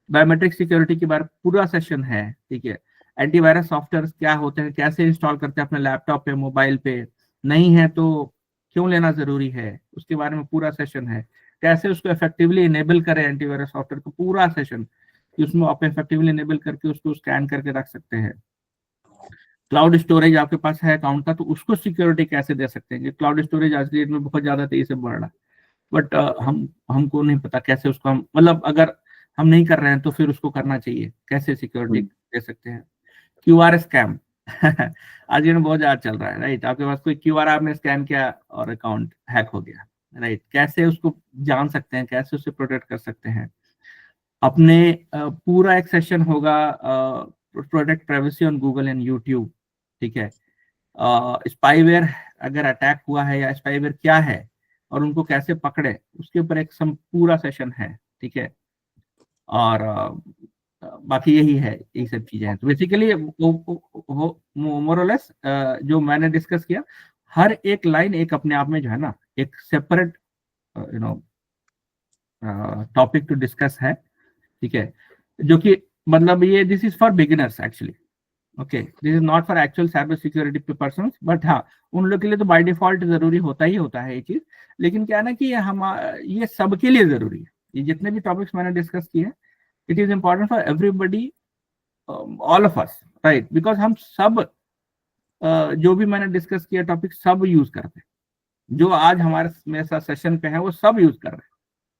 A: बायोमेट्रिक सिक्योरिटी के बारे में पूरा सेशन है, ठीक है। एंटीवायरस सॉफ्टवेयर क्या होते हैं, कैसे इंस्टॉल करते हैं अपने लैपटॉप पे, मोबाइल पे, नहीं है तो क्यों लेना जरूरी है, उसके बारे में पूरा सेशन है। कैसे उसको इफेक्टिवली इनेबल करें एंटीवायरस सॉफ्टवेयर को, पूरा सेशन कि उसमें आप इफेक्टिवली इनेबल करके उसको स्कैन करके रख सकते हैं। क्लाउड स्टोरेज आपके पास है अकाउंट का तो उसको सिक्योरिटी कैसे दे सकते हैं, क्लाउड स्टोरेज आज की डेट में बहुत ज्यादा तेजी से बढ़ रहा है, बट हमको नहीं पता कैसे उसको हम, मतलब अगर हम नहीं कर रहे हैं तो फिर उसको करना चाहिए, कैसे सिक्योरिटी दे सकते हैं। क्यूआर स्कैम आज ये बहुत ज्यादा चल रहा है, राइट। आपके पास कोई क्यूआर आपने स्कैन किया और अकाउंट हैक हो गया, राइट। कैसे उसको जान सकते हैं, कैसे उससे प्रोटेक्ट कर सकते हैं अपने पूरा एक सेशन होगा protect privacy on Google and YouTube, ठीक है। स्पाईवेयर अगर अटैक हुआ है या स्पाईवेयर क्या है और उनको कैसे पकड़े उसके ऊपर एक पूरा सेशन है, ठीक है। और बाकी यही है, यही सब चीजें हैं। तो बेसिकली मोरलेस जो मैंने डिस्कस किया, हर एक लाइन एक अपने आप में जो है ना एक separate you know topic to discuss है, ठीक है, जो कि मतलब ये this is for beginners actually, okay, this is not for actual cyber security person, but हाँ उन लोग के लिए तो बाय डिफॉल्ट जरूरी होता ही होता है ये चीज। लेकिन क्या है ना कि ये सबके लिए जरूरी है, ये जितने भी टॉपिक्स मैंने डिस्कस किए हैं, it is important for everybody, all of us, right, because हम सब जो भी मैंने डिस्कस किया टॉपिक सब यूज करते हैं, जो आज हमारे मेरे साथ सेशन पे है वो सब यूज कर रहे हैं,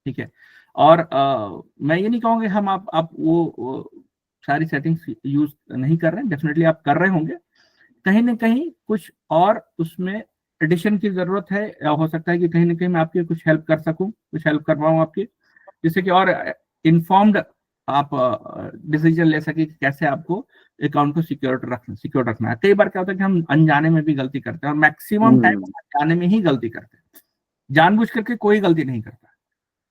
A: ठीक है। और मैं ये नहीं कहूँगी हम आप वो सारी सेटिंग्स यूज नहीं कर रहे हैं, डेफिनेटली आप कर रहे होंगे, कहीं ना कहीं कुछ और उसमें एडिशन की जरूरत है, या हो सकता है कि कहीं ना कहीं मैं आपकी कुछ हेल्प कर सकूं, कुछ हेल्प कर पाऊं आपकी, जिससे कि और इन्फॉर्म्ड आप डिसीजन ले सके कि कैसे आपको अकाउंट को सिक्योर रखना है। कई बार क्या होता है कि हम अनजाने में भी गलती करते हैं, और मैक्सिमम टाइम अनजाने में ही गलती करते हैं, जानबूझ करके कोई गलती नहीं करता।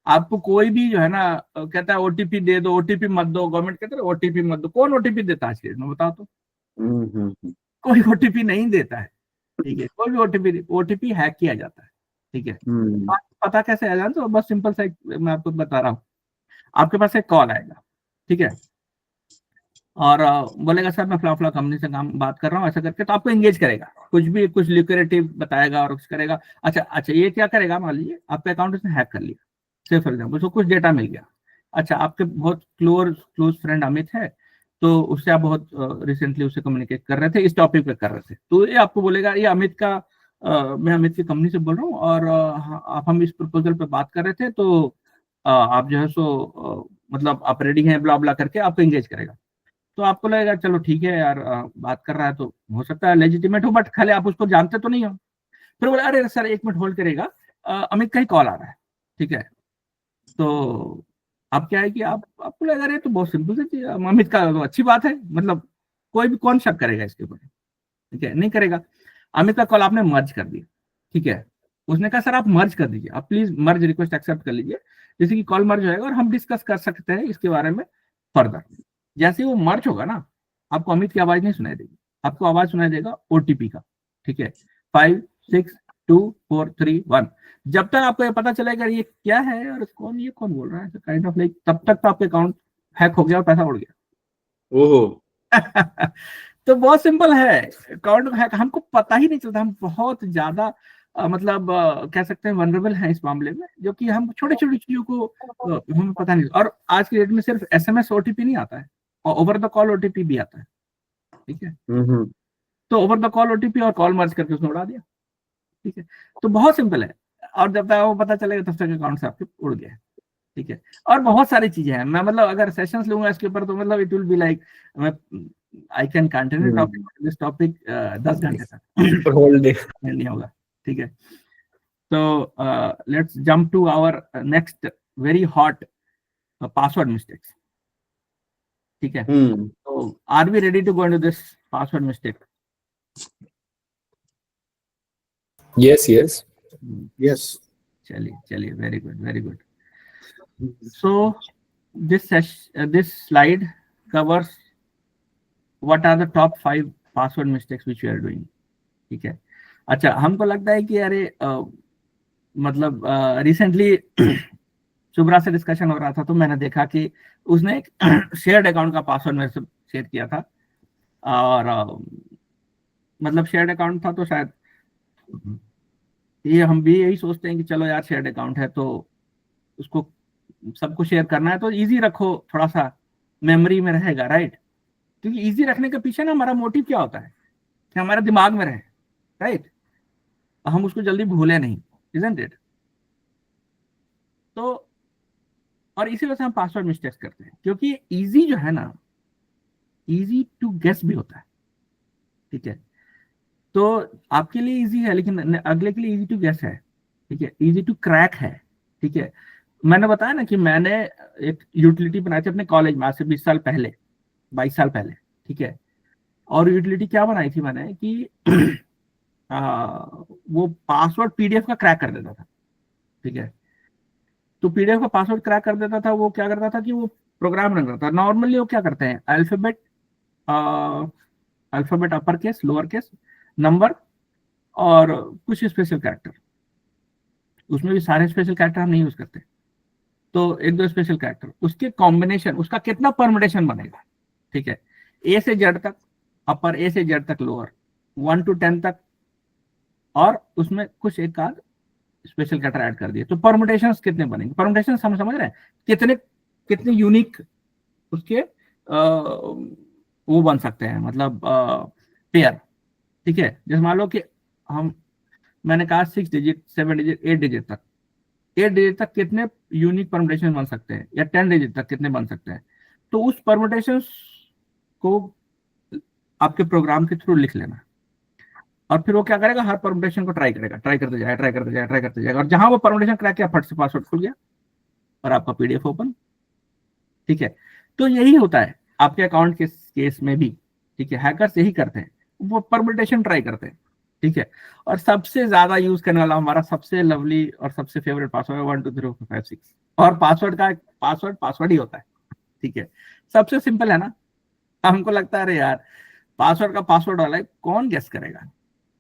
A: आपको कोई भी जो है ना कहता है ओटीपी दे दो, ओटीपी मत दो, गवर्नमेंट कहते हैं ओटीपी मत दो, कौन ओटीपी देता है आज के डेट में, बताओ तो। कोई ओटीपी नहीं देता है, ठीक है, कोई भी ओटीपी हैक किया जाता है, ठीक है। पता कैसे आ जाता है, तो बस सिंपल सा मैं आपको बता रहा हूँ। आपके पास एक कॉल आएगा, ठीक है, और बोलेगा सर मैं फ्ला कंपनी से काम बात कर रहा हूँ ऐसा करके, तो आपको एंगेज करेगा, कुछ ल्यूक्रेटिव बताएगा और कुछ करेगा। अच्छा ये क्या करेगा, मान लीजिए आपका अकाउंट उसने हैक कर लिया, से फॉर एग्जाम्पल उसको कुछ डेटा मिल गया। अच्छा, आपके बहुत क्लोज फ्रेंड अमित है, तो उससे आप बहुत रिसेंटली उससे कम्युनिकेट कर रहे थे, इस टॉपिक पे कर रहे थे, तो ये आपको बोलेगा ये अमित का मैं अमित की कंपनी से बोल रहा हूँ और आप हम इस प्रपोजल पे बात कर रहे थे, तो आप जो है सो मतलब आप रेडी हैं ब्ला ब्ला करके आपको एंगेज करेगा। तो आपको लगेगा चलो ठीक है यार, बात कर रहा है तो हो सकता है लेजिटिमेट हो, बट खाली आप उसको जानते तो नहीं हो। फिर बोले अरे सर 1 मिनट होल्ड करेगा, अमित का ही कॉल आ रहा है, ठीक है। तो अब क्या है कि आपको लगा रहे तो बहुत सिंपल सी चीज, अमित का तो अच्छी बात है, मतलब कोई भी कौन शक करेगा इसके ऊपर, ठीक है, नहीं करेगा। अमित का कॉल आपने मर्ज कर दिया, ठीक है, उसने कहा सर आप मर्ज कर दीजिए, आप प्लीज मर्ज रिक्वेस्ट एक्सेप्ट कर लीजिए, जैसे कि कॉल मर्ज होएगा और हम डिस्कस कर सकते हैं इसके बारे में फर्दर। जैसे ही वो मर्ज होगा ना, आपको अमित की आवाज नहीं सुनाई देगी, आपको आवाज सुनाई देगा ओटीपी का, ठीक है, 5 6 2 4 3 1। जब तक आपको ये पता चलेगा ये क्या है और ये कौन बोल रहा है, काइंड ऑफ लाइक, तब तक तो आपका अकाउंट हैक हो गया और पैसा उड़ गया।
B: ओहो
A: तो बहुत सिंपल है, अकाउंट हैक हमको पता ही नहीं चलता, हम बहुत ज्यादा मतलब कह सकते हैं वनरेबल हैं इस मामले में, जो कि हम छोटी छोटी चीजों को हमें पता नहीं। और आज की डेट में सिर्फ एसएमएस ओटीपी नहीं आता है, और ओवर द कॉल ओटीपी भी आता है, ठीक है। तो ओवर द कॉल ओटीपी और कॉल मर्ज करके उसने उड़ा दिया, ठीक है। तो बहुत सिंपल है, और जब तक वो पता चलेगा तब तक अकाउंट से आपके उड़ गया, ठीक है। और बहुत सारी चीजें हैं, मैं मतलब अगर सेशंस लूंगा इसके ऊपर तो मतलब it will be like I can continue talking this topic 10 घंटे तक
C: होल डे
A: नहीं होगा, ठीक है। तो let's jump to our next very hot password mistakes, ठीक है। तो are we ready to go into this password mistake?
C: Yes, yes.
B: Yes.
A: चलिए very good, very good. So this slide covers what are the top 5 password mistakes which you are doing. ठीक है. अच्छा, हमको लगता है कि अरे मतलब रिसेंटली शुभ्रा से डिस्कशन हो रहा था, तो मैंने देखा कि उसने एक शेयर्ड अकाउंट का पासवर्ड मेरे से शेयर किया था, और मतलब शेयर्ड अकाउंट था, तो शायद ये हम भी यही सोचते हैं कि चलो यार शेयर्ड अकाउंट है तो उसको सबको शेयर करना है, तो इजी रखो, थोड़ा सा मेमोरी में रहेगा, राइट. क्योंकि इजी रखने के पीछे ना हमारा मोटिव क्या होता है कि हमारे दिमाग में रहे, राइट, हम उसको जल्दी भूले नहीं, इजंट इट. तो और इसी वजह से हम पासवर्ड मिस्टेक्स करते हैं, क्योंकि इजी जो है ना, इजी टू गेस भी होता है. ठीक है, तो आपके लिए इजी है, लेकिन अगले के लिए इजी टू गेस है. ठीक है, इजी टू क्रैक है. ठीक है, मैंने बताया ना कि मैंने एक यूटिलिटी बनाई थी अपने कॉलेज में आज से 20 साल पहले, 22 साल पहले. ठीक है, और यूटिलिटी क्या बनाई थी मैंने कि वो पासवर्ड पीडीएफ का क्रैक कर देता था. ठीक है, तो पीडीएफ का पासवर्ड क्रैक कर देता था. वो क्या करता था कि वो प्रोग्राम रन करता था. नॉर्मली वो क्या करते हैं, alphabet upper case, lower case, number और कुछ स्पेशल कैरेक्टर. उसमें भी सारे स्पेशल कैरेक्टर हम नहीं यूज करते, तो एक दो स्पेशल कैरेक्टर, उसके कॉम्बिनेशन, उसका कितना परमुटेशन बनेगा. ठीक है, ए से जेड तक अपर, ए से जेड तक लोअर, 1 to 10 तक, और उसमें कुछ एक आध स्पेशल कैरेक्टर ऐड कर दिए, तो परमुटेशन कितने बनेंगे. परमुटेशन हम समझ रहे हैं, कितने कितने यूनिक उसके वो बन सकते हैं, मतलब पेयर. ठीक है, जैसे मान लो कि मैंने कहा 6 डिजिट, 7 डिजिट, 8 डिजिट तक, 8 डिजिट तक कितने यूनिक परमुटेशन बन सकते हैं, या 10 डिजिट तक कितने बन सकते हैं. तो उस परमुटेशन को आपके प्रोग्राम के थ्रू लिख लेना, और फिर वो क्या करेगा, हर परमुटेशन को ट्राई करेगा, ट्राई करते जाएगा, ट्राई करते जाएगा, ट्राई करते जाएगा, और जहां वो परमुटेशन क्रैक किया, फट से पासवर्ड खुल गया और आपका पीडीएफ ओपन. ठीक है, तो यही होता है आपके अकाउंट के केस में भी. ठीक है, हैकर्स यही करते हैं, वो परमुटेशन ट्राई करते हैं. ठीक है, और सबसे ज्यादा यूज करने वाला हमारा सबसे लवली और सबसे फेवरेट पासवर्ड है 1 2 3 4 5 6. और पासवर्ड का पासवर्ड ही होता है. ठीक है, सबसे सिंपल है ना. हमको लगता है अरे यार पासवर्ड का पासवर्ड वाला है, कौन गेस करेगा.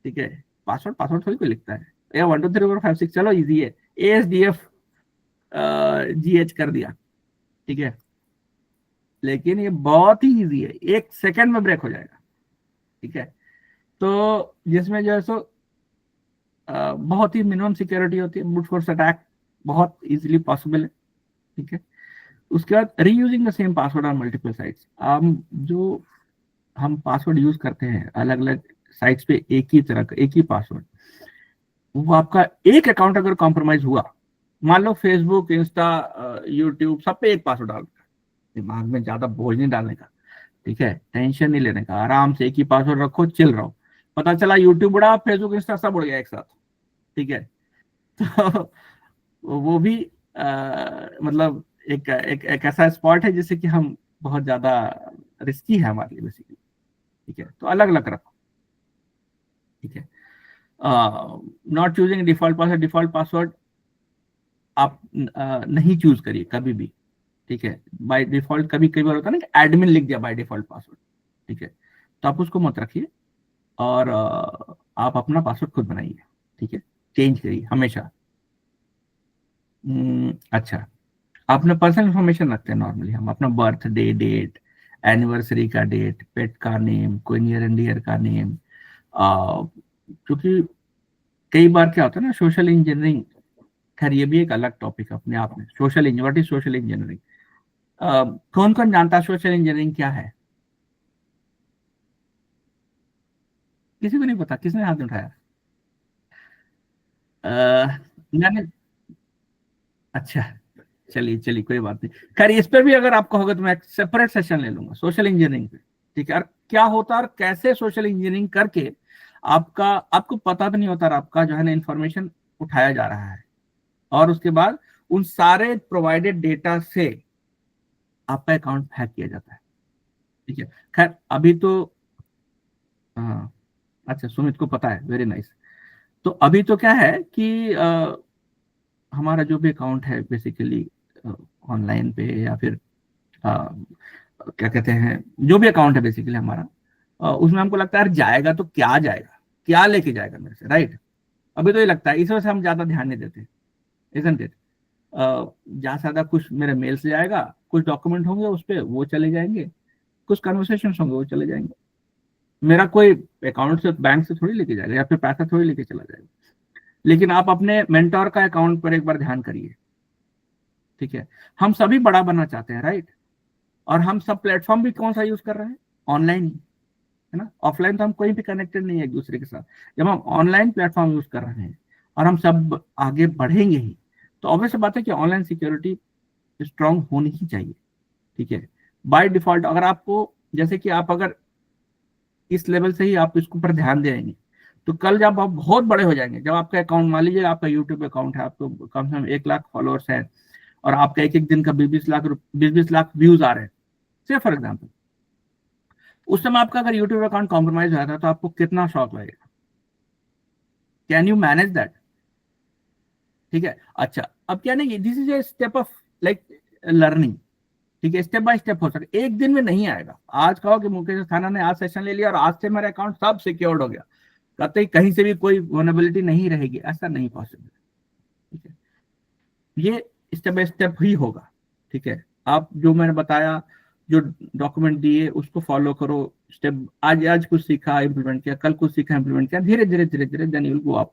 A: ठीक है, पासवर्ड थोड़ी कोई लिखता है. ये 1 2 3 4 5 6 चलो इजी है, ASDF GH कर दिया. ठीक है, लेकिन ये बहुत ही इजी है, 1 सेकंड में ब्रेक हो जाएगा. ठीक है, तो जिसमें जो है सो बहुत ही मिनिमम सिक्योरिटी होती है, ब्रूट फोर्स अटैक बहुत इजीली पॉसिबल है. ठीक है, उसके बाद reusing the same password on multiple sites. हम पासवर्ड यूज करते हैं अलग अलग साइट्स पे, एक ही तरह का, एक ही पासवर्ड. वो आपका एक अकाउंट अगर कॉम्प्रोमाइज हुआ, मान लो फेसबुक, इंस्टा, यूट्यूब, सब पे एक पासवर्ड डाल, दिमाग में ज्यादा बोझ नहीं डालने का. ठीक है, टेंशन नहीं लेने का, आराम से एक ही पासवर्ड रखो, चिल रहो. पता चला यूट्यूब उड़ा, फेसबुक, इंस्टा सब उड़ गया एक साथ. ठीक है, तो वो भी मतलब एक ऐसा स्पॉट है जिससे कि हम बहुत ज्यादा रिस्की है हमारे लिए बेसिकली. ठीक है, तो अलग अलग रखो. ठीक है, नॉट चूजिंग डिफॉल्ट पासवर्ड आप नहीं चूज करिए कभी भी. ठीक है, बाय डिफॉल्ट कभी कई बार होता है ना कि एडमिन लिख दिया बाय डिफॉल्ट पासवर्ड. ठीक है, तो आप उसको मत रखिए, और आप अपना पासवर्ड खुद बनाइए. ठीक है, चेंज करिए हमेशा. अच्छा, अपना पर्सनल इंफॉर्मेशन रखते हैं नॉर्मली हम, अपना बर्थडे डेट, एनिवर्सरी का डेट, पेट का नेम, कोई नियर एंड डियर का नेम. क्योंकि कई बार क्या होता है ना, सोशल इंजीनियरिंग, खैर ये भी एक अलग टॉपिक है अपने आप में. Social engineering, what is social engineering? कौन कौन जानता है सोशल इंजीनियरिंग क्या है? किसी को नहीं पता, किसने हाथ नहीं उठाया? मैंने, अच्छा, चलिए चलिए कोई बात नहीं. खैर इस पर भी अगर आपको होगा तो मैं एक सेपरेट सेशन ले लूंगा सोशल इंजीनियरिंग पे. ठीक है, और क्या होता है और कैसे सोशल इंजीनियरिंग करके आपको पता भी नहीं होता, और आपका जो है ना इंफॉर्मेशन उठाया जा रहा है, और उसके बाद उन सारे प्रोवाइडेड डेटा से आपका अकाउंट हैक किया जाता है. ठीक है, खैर अभी तो हाँ, अच्छा, सुमित को पता है, वेरी नाइस। तो अभी तो क्या है कि हमारा जो भी अकाउंट है बेसिकली ऑनलाइन पे या फिर क्या कहते हैं, जो भी अकाउंट है बेसिकली हमारा, उसमें हमको लगता है यार जाएगा तो क्या जाएगा, क्या लेके जाएगा मेरे से, राइट। अभी तो ये लगता है, इस वजह से हम ज्यादा ध्यान नहीं देते, इजंट इट। ज्यादा से ज्यादा कुछ मेरे मेल से जाएगा, कुछ डॉक्यूमेंट होंगे उस पर वो चले जाएंगे, कुछ कन्वर्सेशन होंगे वो चले जाएंगे। मेरा कोई अकाउंट से बैंक से थोड़ी लेके जाएगा या फिर पैसा थोड़ी लेके चला जाएगा। लेकिन आप अपने मेंटोर का अकाउंट पर एक बार ध्यान करिए, ठीक है। हम सभी बड़ा बनना चाहते हैं, राइट। और हम सब प्लेटफॉर्म भी कौन सा यूज कर रहे हैं, ऑनलाइन ही, है ना। ऑफलाइन तो हम कोई भी कनेक्टेड नहीं है एक दूसरे के साथ। जब हम ऑनलाइन प्लेटफॉर्म यूज कर रहे हैं और हम सब आगे बढ़ेंगे ही, तो ऑब्वियस बात है कि ऑनलाइन सिक्योरिटी स्ट्रांग होनी ही चाहिए, ठीक है। बाय डिफॉल्ट अगर आपको, जैसे कि आप अगर इस लेवल से ही आप इसके ऊपर ध्यान देंगे, तो कल जब आप बहुत बड़े हो जाएंगे, जब आपका अकाउंट, मान लीजिए आपका यूट्यूब अकाउंट है, आपको कम से कम 1 लाख फॉलोअर्स है और आपका एक एक दिन का 20-20 लाख व्यूज आ रहे हैं, से फॉर एग्जाम्पल, उस समय आपका अगर यूट्यूब अकाउंट कॉम्प्रोमाइज हो जाता है तो आपको कितना शॉक लगेगा। कैन यू मैनेज दैट, ठीक है। अच्छा, अब क्या नहीं, this is a step of like learning, ठीक है। स्टेप बाय स्टेप हो सकता है, एक दिन में नहीं आएगा। आज कहो कि मुकेश अस्थाना ने आज सेशन ले लिया और आज से मेरा अकाउंट सब सिक्योर्ड हो गया, कहते कहीं से भी कोई वल्नरेबिलिटी नहीं रहेगी, ऐसा नहीं पॉसिबल, ठीक है। ये स्टेप बाय स्टेप ही होगा, ठीक है। आप जो मैंने बताया, जो डॉक्यूमेंट दिए उसको फॉलो करो, स्टेप, आज कुछ सीखा इंप्लीमेंट किया, कल कुछ सीखा इंप्लीमेंट किया, धीरे धीरे धीरे धीरे then you will go up,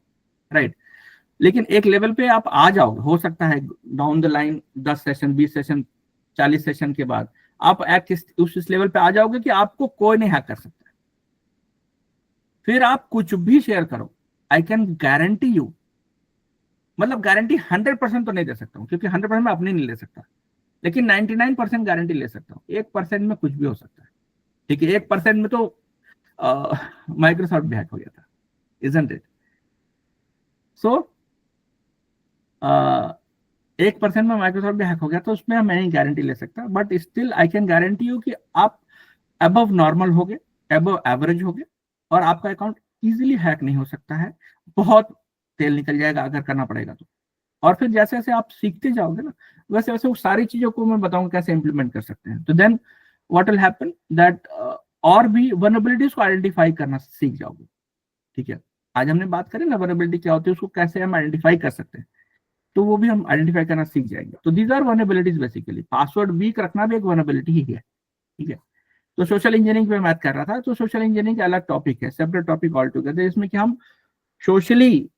A: right. लेकिन एक लेवल पे आप आ जाओगे, हो सकता है down the line 10 session 20 session 40 session के बाद आप उस लेवल पे आ जाओगे कि आपको कोई नहीं हैक कर सकता। फिर आप कुछ भी शेयर करो, आई कैन गारंटी यू, मतलब गारंटी 100% तो नहीं दे सकता हूँ क्योंकि 100% मैं अपनी नहीं ले सकता, लेकिन 99% गारंटी ले सकता हूँ। 1% में कुछ भी हो सकता है, ठीक है। 1% में तो माइक्रोसॉफ्ट भी हैक हो गया था, इजंट इट। सो 1% में माइक्रोसॉफ्ट भी हैक हो गया, तो उसमें मैं नहीं गारंटी ले सकता, but still I can guarantee you कि आप अबव नॉर्मल हो गए, अबव एवरेज हो गए, और आपका अकाउंट इजीली हैक नहीं हो सकता है। बहुत तेल निकल जाएगा अगर करना पड़ेगा तो। और फिर जैसे जैसे आप सीखते जाओगे ना, वैसे वैसे वो सारी चीजों को मैं बताऊंगा कैसे इंप्लीमेंट कर सकते हैं। तो then what will happen that और भी वल्नरेबिलिटीज को आइडेंटिफाई करना सीख जाओगे, ठीक है। आज हमने बात करी ना वल्नरेबिलिटी क्या होती है, उसको कैसे हम आइडेंटिफाई कर सकते हैं, तो वो भी हम आइडेंटिफाई करना सीख जाएंगे। तो these are vulnerabilities basically. Password weak रखना भी एक वल्नरेबिलिटी ही है, ठीक है। तो सोशल इंजीनियरिंग पे बात कर रहा था, तो सोशल इंजीनियरिंग का अलग टॉपिक है, सेपरेट टॉपिक ऑल टुगेदर, इसमें कि हम सोशली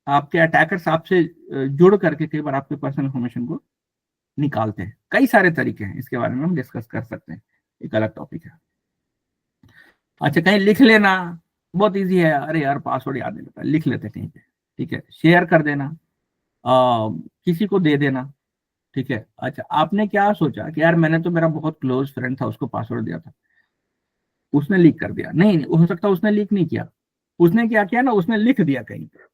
A: आपके अटैकर्स आपसे जुड़ करके कई बार आपके पर्सनल इंफॉर्मेशन को निकालते हैं। कई सारे तरीके हैं, इसके बारे में हम डिस्कस कर सकते हैं, एक अलग टॉपिक है। अच्छा, कहीं लिख लेना बहुत इजी है, अरे यार पासवर्ड याद नहीं रहता, लिख लेते कहीं पे, ठीक है। शेयर कर देना, किसी को दे देना, ठीक है। अच्छा, आपने क्या सोचा कि यार मैंने तो, मेरा बहुत क्लोज फ्रेंड था उसको पासवर्ड दिया था, उसने लीक कर दिया। नहीं, हो सकता उसने लीक नहीं किया, उसने क्या किया ना, उसने लिख दिया कहीं पर,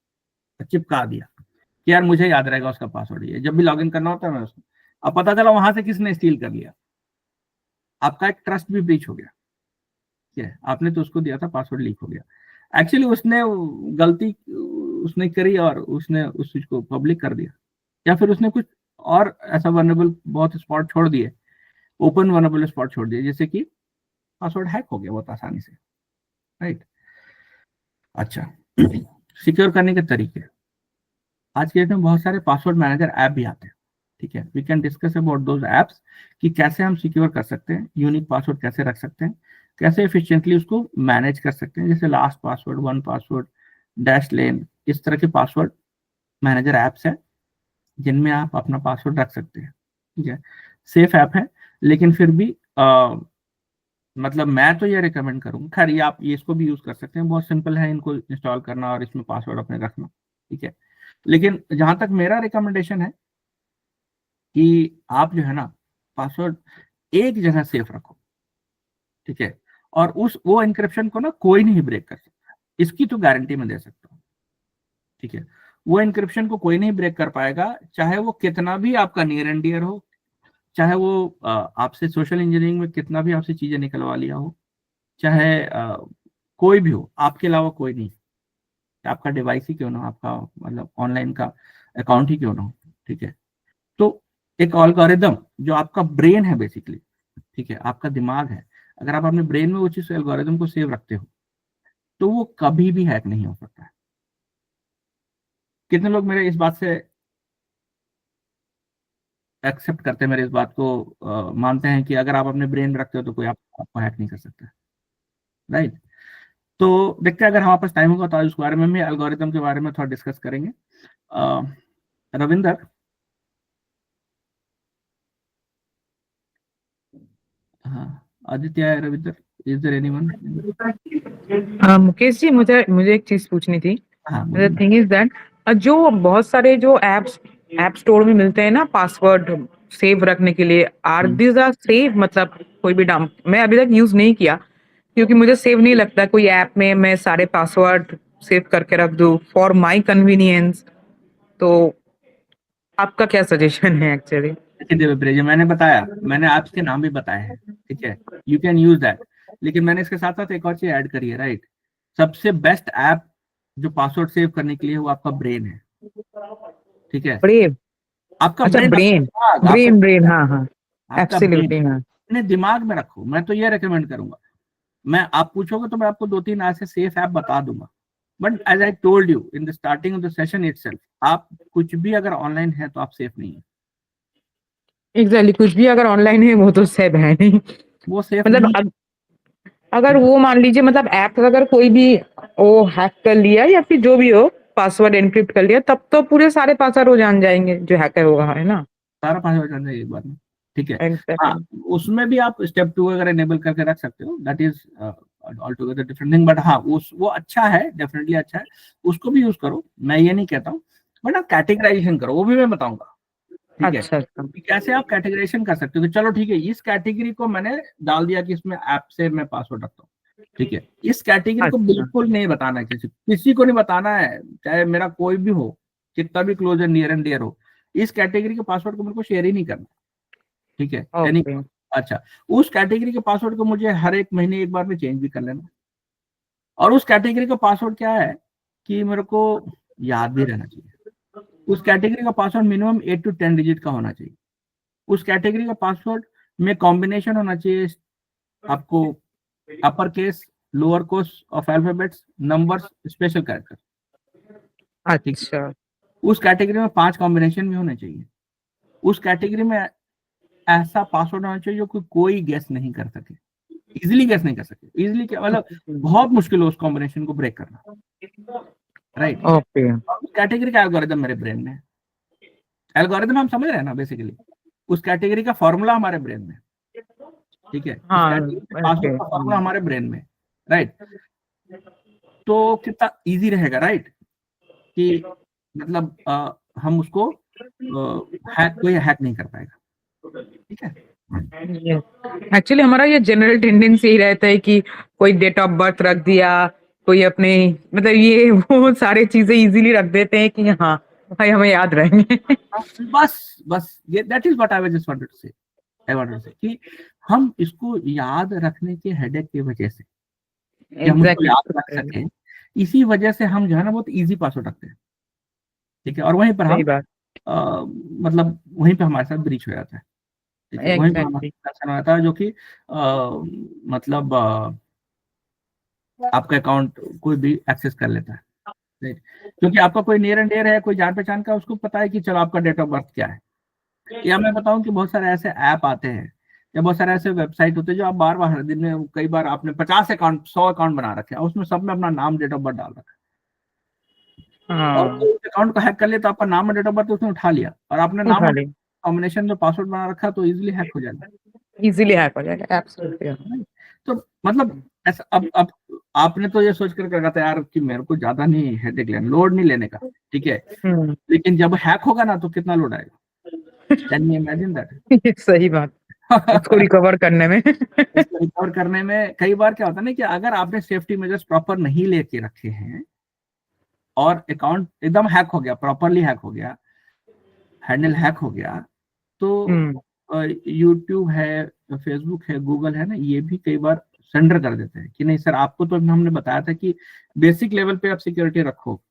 A: चिपका दिया कि यार मुझे याद रहेगा उसका पासवर्ड, ये जब भी लॉगिन करना होता है मैं उसको। अब पता चला वहां से किसने स्टील कर लिया, आपका एक ट्रस्ट भी ब्रीच हो गया, ठीक है। आपने तो उसको दिया था, पासवर्ड लीक हो गया। एक्चुअली उसने गलती उसने करी और उसने उस चीज को पब्लिक कर दिया, या फिर उसने कुछ और ऐसा वल्नरेबल बहुत स्पॉट छोड़ दिए, ओपन वल्नरेबल स्पॉट छोड़ दिए, जैसे कि पासवर्ड हैक हो गया बहुत आसानी से, राइट। अच्छा, सिक्योर करने के तरीके, आज के डेट में बहुत सारे पासवर्ड मैनेजर ऐप भी आते हैं, ठीक है। We can discuss about those apps कि कैसे हम सिक्योर कर सकते हैं, यूनिक पासवर्ड कैसे रख सकते हैं, कैसे एफिशिएंटली उसको मैनेज कर सकते हैं, जैसे last password, one password, dash lane, इस तरह के पासवर्ड मैनेजर ऐप्स हैं जिनमें आप अपना पासवर्ड रख सकते हैं, ठीक है। सेफ ऐप है, लेकिन फिर भी मतलब मैं तो ये रिकमेंड करूंगा, खैर ये आप ये इसको भी यूज कर सकते हैं, बहुत सिंपल है इनको इंस्टॉल करना और इसमें पासवर्ड अपने रखना, ठीक है। लेकिन जहां तक मेरा रिकमेंडेशन है कि आप जो है ना, पासवर्ड एक जगह सेफ रखो, ठीक है। और वो एन्क्रिप्शन को ना कोई नहीं ब्रेक कर सकता, इसकी तो गारंटी मैं दे सकता हूँ, ठीक है। वो एन्क्रिप्शन को कोई नहीं ब्रेक कर पाएगा, चाहे वो कितना भी आपका नियर एंड डियर हो, चाहे वो आपसे सोशल इंजीनियरिंग में कितना भी आपसे चीजें निकलवा लिया हो, चाहे कोई भी हो, आपके अलावा कोई नहीं, आपका डिवाइस ही क्यों ना हो, आपका मतलब ऑनलाइन का अकाउंट ही क्यों ना हो, ठीक है। तो एक एल्गोरिदम जो आपका ब्रेन है बेसिकली, ठीक है, आपका दिमाग है, अगर आप अपने ब्रेन में वो चीज एल्गोरिदम को सेव रखते हो तो वो कभी भी हैक नहीं हो सकता है। कितने लोग मेरे इस बात से एक्सेप्ट करते हैं, मेरे इस बात को मानते हैं कि अगर आप अपने ब्रेन में रखते हो तो कोई आपको हैक नहीं कर सकता, राइट। तो देखते हैं, अगर हमारे पास टाइम होगा तो आज उस बारे में भी, एल्गोरिदम के बारे में थोड़ा डिस्कस करेंगे। रविंदर, हाँ, Aditya, Ravinder, is there anyone?
D: Mukesh ji, मुझे मुझे एक चीज पूछनी थी।
A: हाँ,
D: द थिंग इज दैट जो बहुत सारे जो ऐप स्टोर में मिलते हैं ना पासवर्ड सेव रखने के लिए, आर दिस आर सेव? मतलब कोई भी डाउन, मैं अभी तक यूज नहीं किया क्योंकि मुझे सेव नहीं लगता कोई ऐप में मैं सारे पासवर्ड सेव करके रख दूं फॉर माय कन्वीनियंस। तो आपका क्या सजेशन है एक्चुअली?
A: देखिए देवप्रिया जी, मैंने बताया, मैंने ऐप्स के नाम भी बताए हैं, ठीक है, यू कैन यूज दैट, लेकिन मैंने इसके साथ साथ एक और चीज ऐड करी है, राइट। सबसे बेस्ट ऐप जो पासवर्ड सेव करने के लिए वो आपका ब्रेन है, ठीक है।
D: ब्रेव?
A: आपका
D: अच्छा,
A: ब्रेन,
D: ब्रेन,
A: आपका
D: ब्रेन, हाँ हाँ,
A: आपका ब्रेन
D: एब्सोल्युटली, हाँ।
A: अपने दिमाग में रखो। मैं तो ये रेकमेंड करूंगा, मैं, आप पूछोगे तो मैं आपको 2-3 ऐसे सेफ ऐप बता दूंगा, but as I told you in the starting of the session itself, आप कुछ भी अगर ऑनलाइन है तो आप सेफ नहीं है,
D: एग्जैक्टली, कुछ भी अगर ऑनलाइन है वो तो सेव है नहीं।
A: वो सेफ
D: मतलब
A: नहीं है।
D: अगर वो मान लीजिए, मतलब ऐप अगर कोई भी वो हैक कर लिया या फिर जो भी हो, पासवर्ड एनक्रिप्ट कर लिया, तब तो पूरे सारे पासवर्ड वो जान जाएंगे जो हैकर होगा, है ना?
A: सारा पासवर्ड जान जाएगा एक बार में, ठीक है। हाँ,
D: एग्जैक्टली।
A: उसमें भी आप स्टेप 2 अगर इनेबल करके रख सकते हो, that is all together different thing, but हाँ, वो अच्छा है, डेफिनेटली अच्छा है, उसको भी यूज करो, मैं ये नहीं कहता हूँ, बट आप कैटेगराइजेशन करो, वो भी मैं बताऊंगा, ठीक है,
D: अच्छा अच्छा।
A: कि कैसे आप कैटेगराइजेशन कर सकते हो कि चलो ठीक है, इस कैटेगरी को मैंने डाल दिया कि इसमें ऐप से मैं पासवर्ड रखता हूँ, ठीक है, इस कैटेगरी को
D: अच्छा
A: बिल्कुल नहीं बताना है, किसी को नहीं बताना है, चाहे मेरा कोई भी हो, कितना भी close and near and dear हो, इस कैटेगरी के पासवर्ड को मेरे को शेयर ही नहीं करना, ठीक है, यानी,
D: ओके।
A: अच्छा, उस कैटेगरी के पासवर्ड को मुझे हर एक महीने एक बार में चेंज भी कर लेना, और उस कैटेगरी का पासवर्ड क्या है कि मेरे को याद भी रहना चाहिए, उस कैटेगरी का पासवर्ड मिनिमम 8 to 10 डिजिट का होना चाहिए, उस कैटेगरी का पासवर्ड में कॉम्बिनेशन होना चाहिए आपको, upper case, lower case of alphabets, numbers, special character, ठीक है,
D: अच्छा
A: उस कैटेगरी में 5 कॉम्बिनेशन भी होने चाहिए, उस कैटेगरी में ऐसा पासवर्ड होना चाहिए जो कोई गेस नहीं कर सके, इजिली गेस नहीं कर सके, इजिली क्या मतलब, बहुत मुश्किल है उस कॉम्बिनेशन को ब्रेक करना, राइट।
D: ओके।
A: उस कैटेगरी का एल्गोरिदम मेरे ब्रेन में है, एल्गोरिदम हम समझ रहे हैं ना, बेसिकली उस कैटेगरी का फॉर्मूला हमारे ब्रेन में, ठीक है, उस
D: हाँ,
A: कैटेगरी के पासवर्ड का फॉर्मूला हमारे ब्रेन में, राइट। तो कितना इजी रहेगा, राइट, कि मतलब हम उसको हैक, कोई हैक नहीं कर पाएगा, ठीक है।
D: एक्चुअली हमारा ये जनरल टेंडेंसी यही रहता है कि कोई डेट ऑफ बर्थ रख दिया, कोई अपने, मतलब ये वो सारे चीजें इजीली रख देते हैं कि हाँ भाई हमें याद रहेंगे।
A: बस ये that is what I just wanted to say, I wanted to से कि हम इसको याद रखने के हेडेक की वजह से, कि हम उसको याद रख
D: एग्जैक्टली,
A: सकें, इसी वजह से हम जो है ना बहुत इजी पासवर्ड रखते हैं, ठीक है, और वहीं पर हम
D: सही बात।
A: मतलब वहीं पे हमारे साथ ब्रीच हो जाता है, ठीक है, वहीं पे हमारे
D: एग्जैक्टली।
A: साथ ऐसा हो जाता है जो कि मतलब आपका अकाउंट कोई भी एक्सेस कर लेता है, राइट, क्योंकि आपका कोई नियर एंड डियर है, कोई जान पहचान का, उसको पता है कि चलो आपका डेट ऑफ बर्थ क्या है, या मैं बताऊं कि बहुत सारे ऐसे ऐप आते हैं या बहुत सारे ऐसे वेबसाइट होते हैं जो आप बार बार हर दिन में, कई बार आपने 50 अकाउंट 100 अकाउंट बना रखे हैं, उसमें सब में अपना नाम, डेट ऑफ बर्थ डाल रखा है, और
D: हाँ,
A: कोई अकाउंट को हैक कर लिया तो आपका नाम और डेट ऑफ बर्थ उसने उठा लिया, और आपने नाम
D: उठा
A: और
D: ले,
A: कॉम्बिनेशन में पासवर्ड बना रखा तो इजीली हैक हो जाएगा,
D: इजीली हैक हो जाएगा, एब्सोल्युटली।
A: right? तो मतलब ऐसा, अब आपने तो ये सोच कर रखा था यार कि मेरे को ज्यादा नहीं हेडेक लेना, लोड नहीं लेने का, ठीक है, लेकिन जब हैक होगा ना तो कितना लोड आएगा, कैन यू इमेजिन दैट?
D: सही बात। इसको रिकवर करने में।
A: इसको रिकवर करने में कई बार क्या होता है ना कि अगर आपने सेफ्टी मेजर्स प्रॉपर नहीं लेके रखे हैं और अकाउंट एकदम हैक हो गया, प्रॉपरली हैक हो गया, हैंडल हैक हो गया, तो यूट्यूब है, फेसबुक है, गूगल है ना, ये भी कई बार सरेंडर कर देते हैं कि नहीं सर, आपको तो हमने बताया था कि बेसिक लेवल पे आप सिक्योरिटी रखो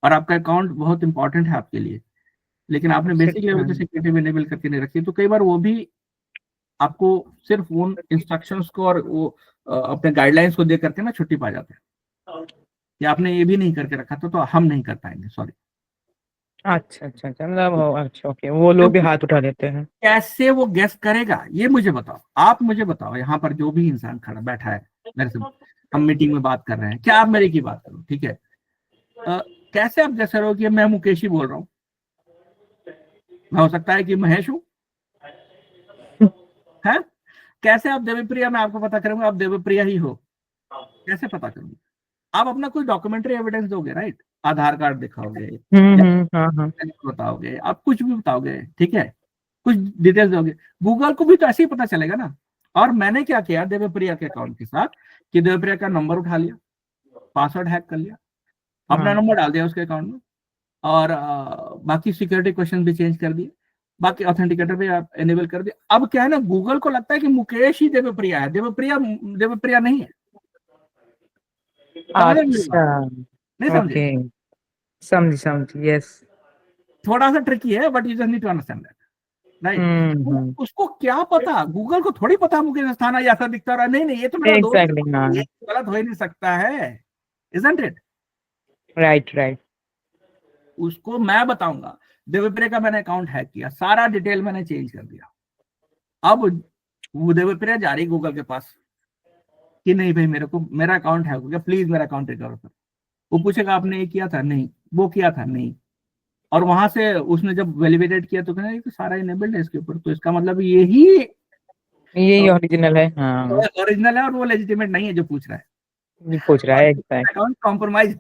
A: और आपका अकाउंट बहुत इंपॉर्टेंट है आपके लिए, लेकिन आपने बेसिक लेवल पे सिक्योरिटी इनेबल करके नहीं रखी, तो कई बार वो भी आपको सिर्फ उन इंस्ट्रक्शंस को और वो अपने गाइडलाइंस को दे करके ना छुट्टी पा जाते हैं कि आपने ये भी नहीं करके रखा था तो हम नहीं कर पाएंगे, सॉरी।
D: अच्छा अच्छा अच्छा, मतलब अच्छा ओके, वो लोग भी हाथ उठा देते हैं।
A: कैसे वो गेस करेगा ये मुझे बताओ, आप मुझे बताओ, यहाँ पर जो भी इंसान खड़ा बैठा है मेरे से, हम मीटिंग में बात कर रहे हैं, क्या आप मेरे की बात करो, ठीक है, कैसे आप गेस करोगे कि मैं मुकेश ही बोल रहा हूँ? हो सकता है कि महेश हूँ, है? कैसे आप देवप्रिया, मैं आपको पता करूंगा आप देवप्रिया ही हो, कैसे पता करूंगा? आप अपना कोई डॉक्यूमेंट्री एविडेंस दोगे, राइट? आधार कार्ड दिखाओगे,
D: हाँ
A: बताओगे, आप कुछ भी बताओगे, ठीक है, कुछ डिटेल्स दोगे, गूगल को भी तो ऐसे ही पता चलेगा ना। और मैंने क्या किया देवप्रिया के अकाउंट के साथ कि देवप्रिया का नंबर उठा लिया, पासवर्ड हैक कर लिया, अपना नंबर डाल दिया उसके अकाउंट में, और बाकी सिक्योरिटी क्वेश्चन भी चेंज कर दिए, बाकी ऑथेंटिकेटर भी आप एनेबल कर दिया। अब क्या है ना, गूगल को लगता है कि मुकेश ही देवप्रिया है, देवप्रिया नहीं है।
D: अच्छा
A: नहीं समझे?
D: ओके, समझी यस।
A: थोड़ा सा ट्रिकी है, but you just need to understand that, right? उसको क्या पता, गूगल को थोड़ी पता मुकेश अस्थाना ऐसा दिखता रहा, नहीं ये तो मेरा दोस्त है, ये गलत हो ही नहीं सकता है, इजंट इट?
D: राइट।
A: उसको मैं बताऊंगा देवप्रिया का मैंने अकाउंट हैक किया, सारा डिटेल मैंने चेंज कर दिया। अब वो देवप्रिया जा रही गूगल के पास कि नहीं भाई मेरे को मेरा अकाउंट हैक हो गया, प्लीज मेरा अकाउंट रिकवर कर। वो पूछेगा आपने ये किया था? नहीं। वो किया था? नहीं। और वहां से उसने जब वैलिडेट किया तो कहना ये तो सारा इनेबल्ड है इसके ऊपर, तो इसका मतलब यही
D: ओरिजिनल है। हाँ
A: ओरिजिनल है और वो लेजिटिमेट नहीं है जो पूछ रहा है,
D: पूछ रहा है।
A: अकाउंट कॉम्प्रोमाइज,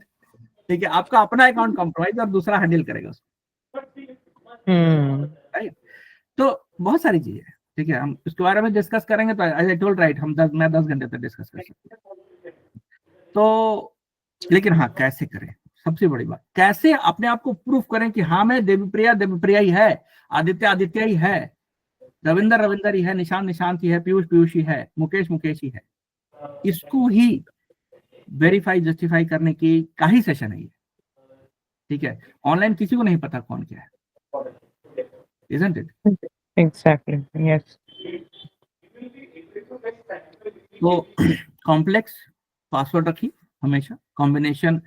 A: ठीक है, आपका अपना अकाउंट कॉम्प्रोमाइज और दूसरा हैंडल करेगा उसको, राइट? तो बहुत सारी चीजें हैं, ठीक है, हम इसके बारे में डिस्कस करेंगे तो एज आई टोल्ड, राइट, मैं 10 घंटे तक डिस्कस कर सकते हैं। तो लेकिन हाँ, कैसे करें, सबसे बड़ी बात, कैसे अपने आप को प्रूफ करें कि हाँ मैं देवप्रिया ही है, आदित्य ही है, रविंदर ही है, निशांत ही है, पीयूष ही है, मुकेश ही है। इसको ही वेरीफाई जस्टिफाई करने की का ही सेशन है ये, ठीक है? ऑनलाइन किसी को नहीं पता कौन क्या है, isn't it?
D: Exactly, yes.
A: तो कॉम्प्लेक्स पासवर्ड रखिए हमेशा, combination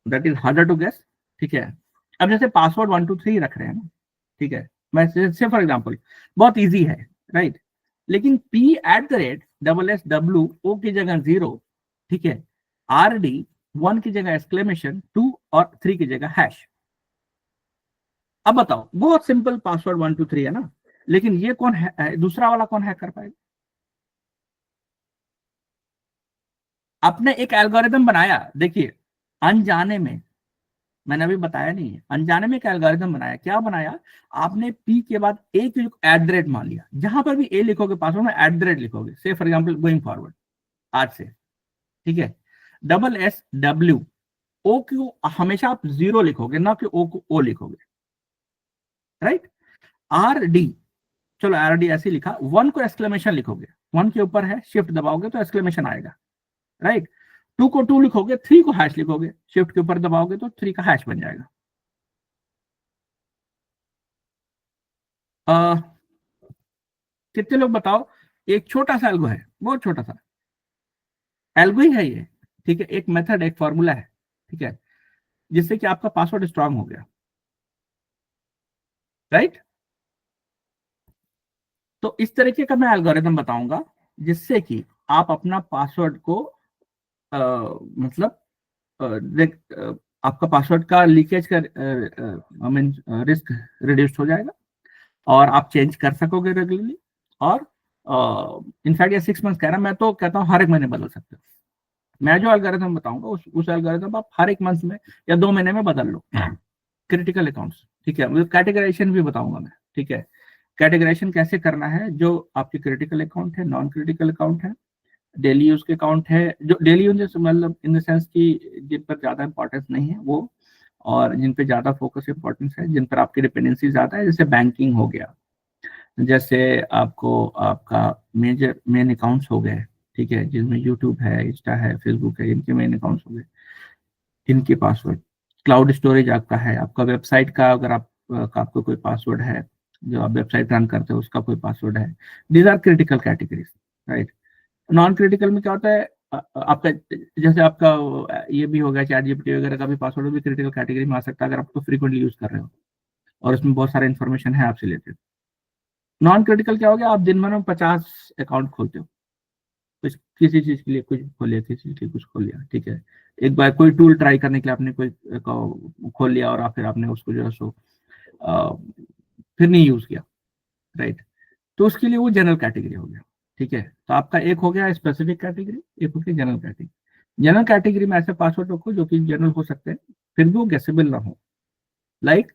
A: that is harder to guess, ठीक है? अब जैसे पासवर्ड 1 2 3 रख रहे हैं ना, ठीक है, मैं से फॉर एग्जांपल बहुत इजी है, राइट? लेकिन P@SSWO की जगह 0, ठीक है, RD 1 की जगह एक्सक्लेमेशन 2 और 3 की जगह हैश। अब बताओ, बहुत सिंपल पासवर्ड 1 2 3 है ना, लेकिन ये कौन है, दूसरा वाला कौन हैक कर पाएगा? आपने एक एल्गोरिदम बनाया, देखिए अनजाने में, मैंने अभी बताया नहीं है, अनजाने में एक एल्गोरिदम बनाया। क्या बनाया आपने? P के बाद A की @ मान लिया, जहां पर भी A लिखोगे पासवर्ड में @ लिखोगे, से फॉर एग्जांपल गोइंग फॉरवर्ड आज से, ठीक है, SSWO को हमेशा आप 0 लिखोगे, ना कि O को O लिखोगे, राइट? RD, चलो RD ऐसे लिखा, 1 को एक्सक्लेमेशन लिखोगे, 1 के ऊपर है, शिफ्ट दबाओगे तो एक्सक्लेमेशन आएगा, राइट? 2 को 2 लिखोगे, 3 को हैश लिखोगे, शिफ्ट के ऊपर दबाओगे तो 3 का हैश बन जाएगा। कितने लोग बताओ, एक छोटा सा एल्गो है, बहुत छोटा सा एल्गो ही है ये, ठीक है, एक मेथड, एक फॉर्मूला है, ठीक है, जिससे कि आपका पासवर्ड स्ट्रांग हो गया, राइट? तो इस तरीके का मैं एल्गोरिथम बताऊंगा जिससे कि आप अपना पासवर्ड को मतलब आपका पासवर्ड का लीकेज का रिस्क रिड्यूस हो जाएगा और आप चेंज कर सकोगे रेगुलरली। और इनफैक्ट ये 6 मंथ कह रहा है, मैं तो कहता हूँ हर एक महीने बदल सकते हो। मैं जो एल्गोरिथम बताऊंगा उस एल्गोरिथम आप हर एक मंथ में या 2 महीने में बदल लो। क्रिटिकल अकाउंट्स, ठीक है, कैटेगराइजेशन भी बताऊंगा मैं, ठीक है, कैटेगराइजेशन कैसे करना है, जो आपके क्रिटिकल अकाउंट है, नॉन क्रिटिकल अकाउंट है, डेली यूज के अकाउंट है, जो डेली यूज मतलब इन द सेंस कि जिन पर ज्यादा इंपॉर्टेंस नहीं है वो, और जिन पे ज्यादा फोकस इंपॉर्टेंस है, जिन पर आपकी डिपेंडेंसी ज्यादा है, जैसे बैंकिंग हो गया, जैसे आपको आपका मेन अकाउंट्स हो गए, ठीक है, जिनमें यूट्यूब है, इंस्टा है, फेसबुक है, इनके मेन अकाउंट्स हो गए, इनके पासवर्ड। क्लाउड स्टोरेज आपका है, आपका वेबसाइट का अगर आपको कोई पासवर्ड है, जो आप वेबसाइट रन करते हो उसका कोई पासवर्ड है। These are critical categories, right. Non critical में क्या होता है, आपका जैसे आपका ये भी हो गया, चैट जीपीटी वगैरह का भी पासवर्ड भी क्रिटिकल कैटेगरी में आ सकता है अगर आपको फ्रीक्वेंटली यूज कर रहे हो और उसमें बहुत सारा इन्फॉर्मेशन है आपसे रिलेटेड। नॉन क्रिटिकल क्या हो गया, आप दिन भर में 50 अकाउंट खोलते हो, कुछ किसी चीज के लिए कुछ खोल लिया, किसी चीज के लिए कुछ खोल लिया, ठीक है। एक बार कोई टूल ट्राई करने के लिए आपने कोई खोल लिया और फिर आपने उसको जो है सो फिर नहीं यूज किया, राइट। तो उसके लिए वो जनरल कैटेगरी हो गया, ठीक है। तो आपका एक हो गया स्पेसिफिक कैटेगरी, एक हो गया जनरल कैटेगरी। जनरल कैटेगरी में ऐसे पासवर्ड रखो जो कि जनरल हो सकते हैं, फिर भी वो गेसेबल ना हो। लाइक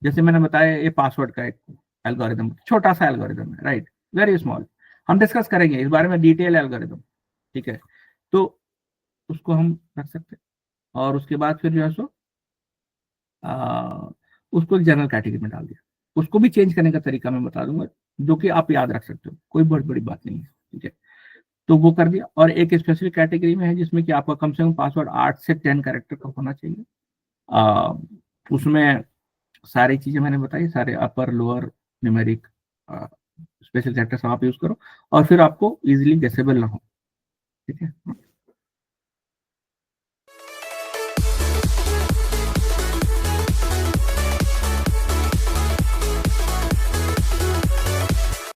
A: जैसे मैंने बताया, ये पासवर्ड का एक एल्गोरिदम, छोटा सा एल्गोरिदम है, राइट, वेरी स्मॉल। हम डिस्कस करेंगे इस बारे में डिटेल एल्गोरिदम, ठीक है। तो उसको हम रख सकते हैं और उसके बाद फिर जो है सो उसको जनरल कैटेगरी में डाल दिया। उसको भी चेंज करने का तरीका मैं बता दूंगा, जो कि आप याद रख सकते हो, कोई बहुत बड़ी बात नहीं है, ठीक है। तो वो कर दिया। और एक स्पेसिफिक कैटेगरी में है जिसमें कि आपका कम से कम पासवर्ड 8 से 10 कैरेक्टर का होना चाहिए। उसमें सारी चीजें मैंने बताई, सारे upper lower numeric special character सब आप यूज करो और फिर आपको इजीली गेसेबल ना हो, ठीक है।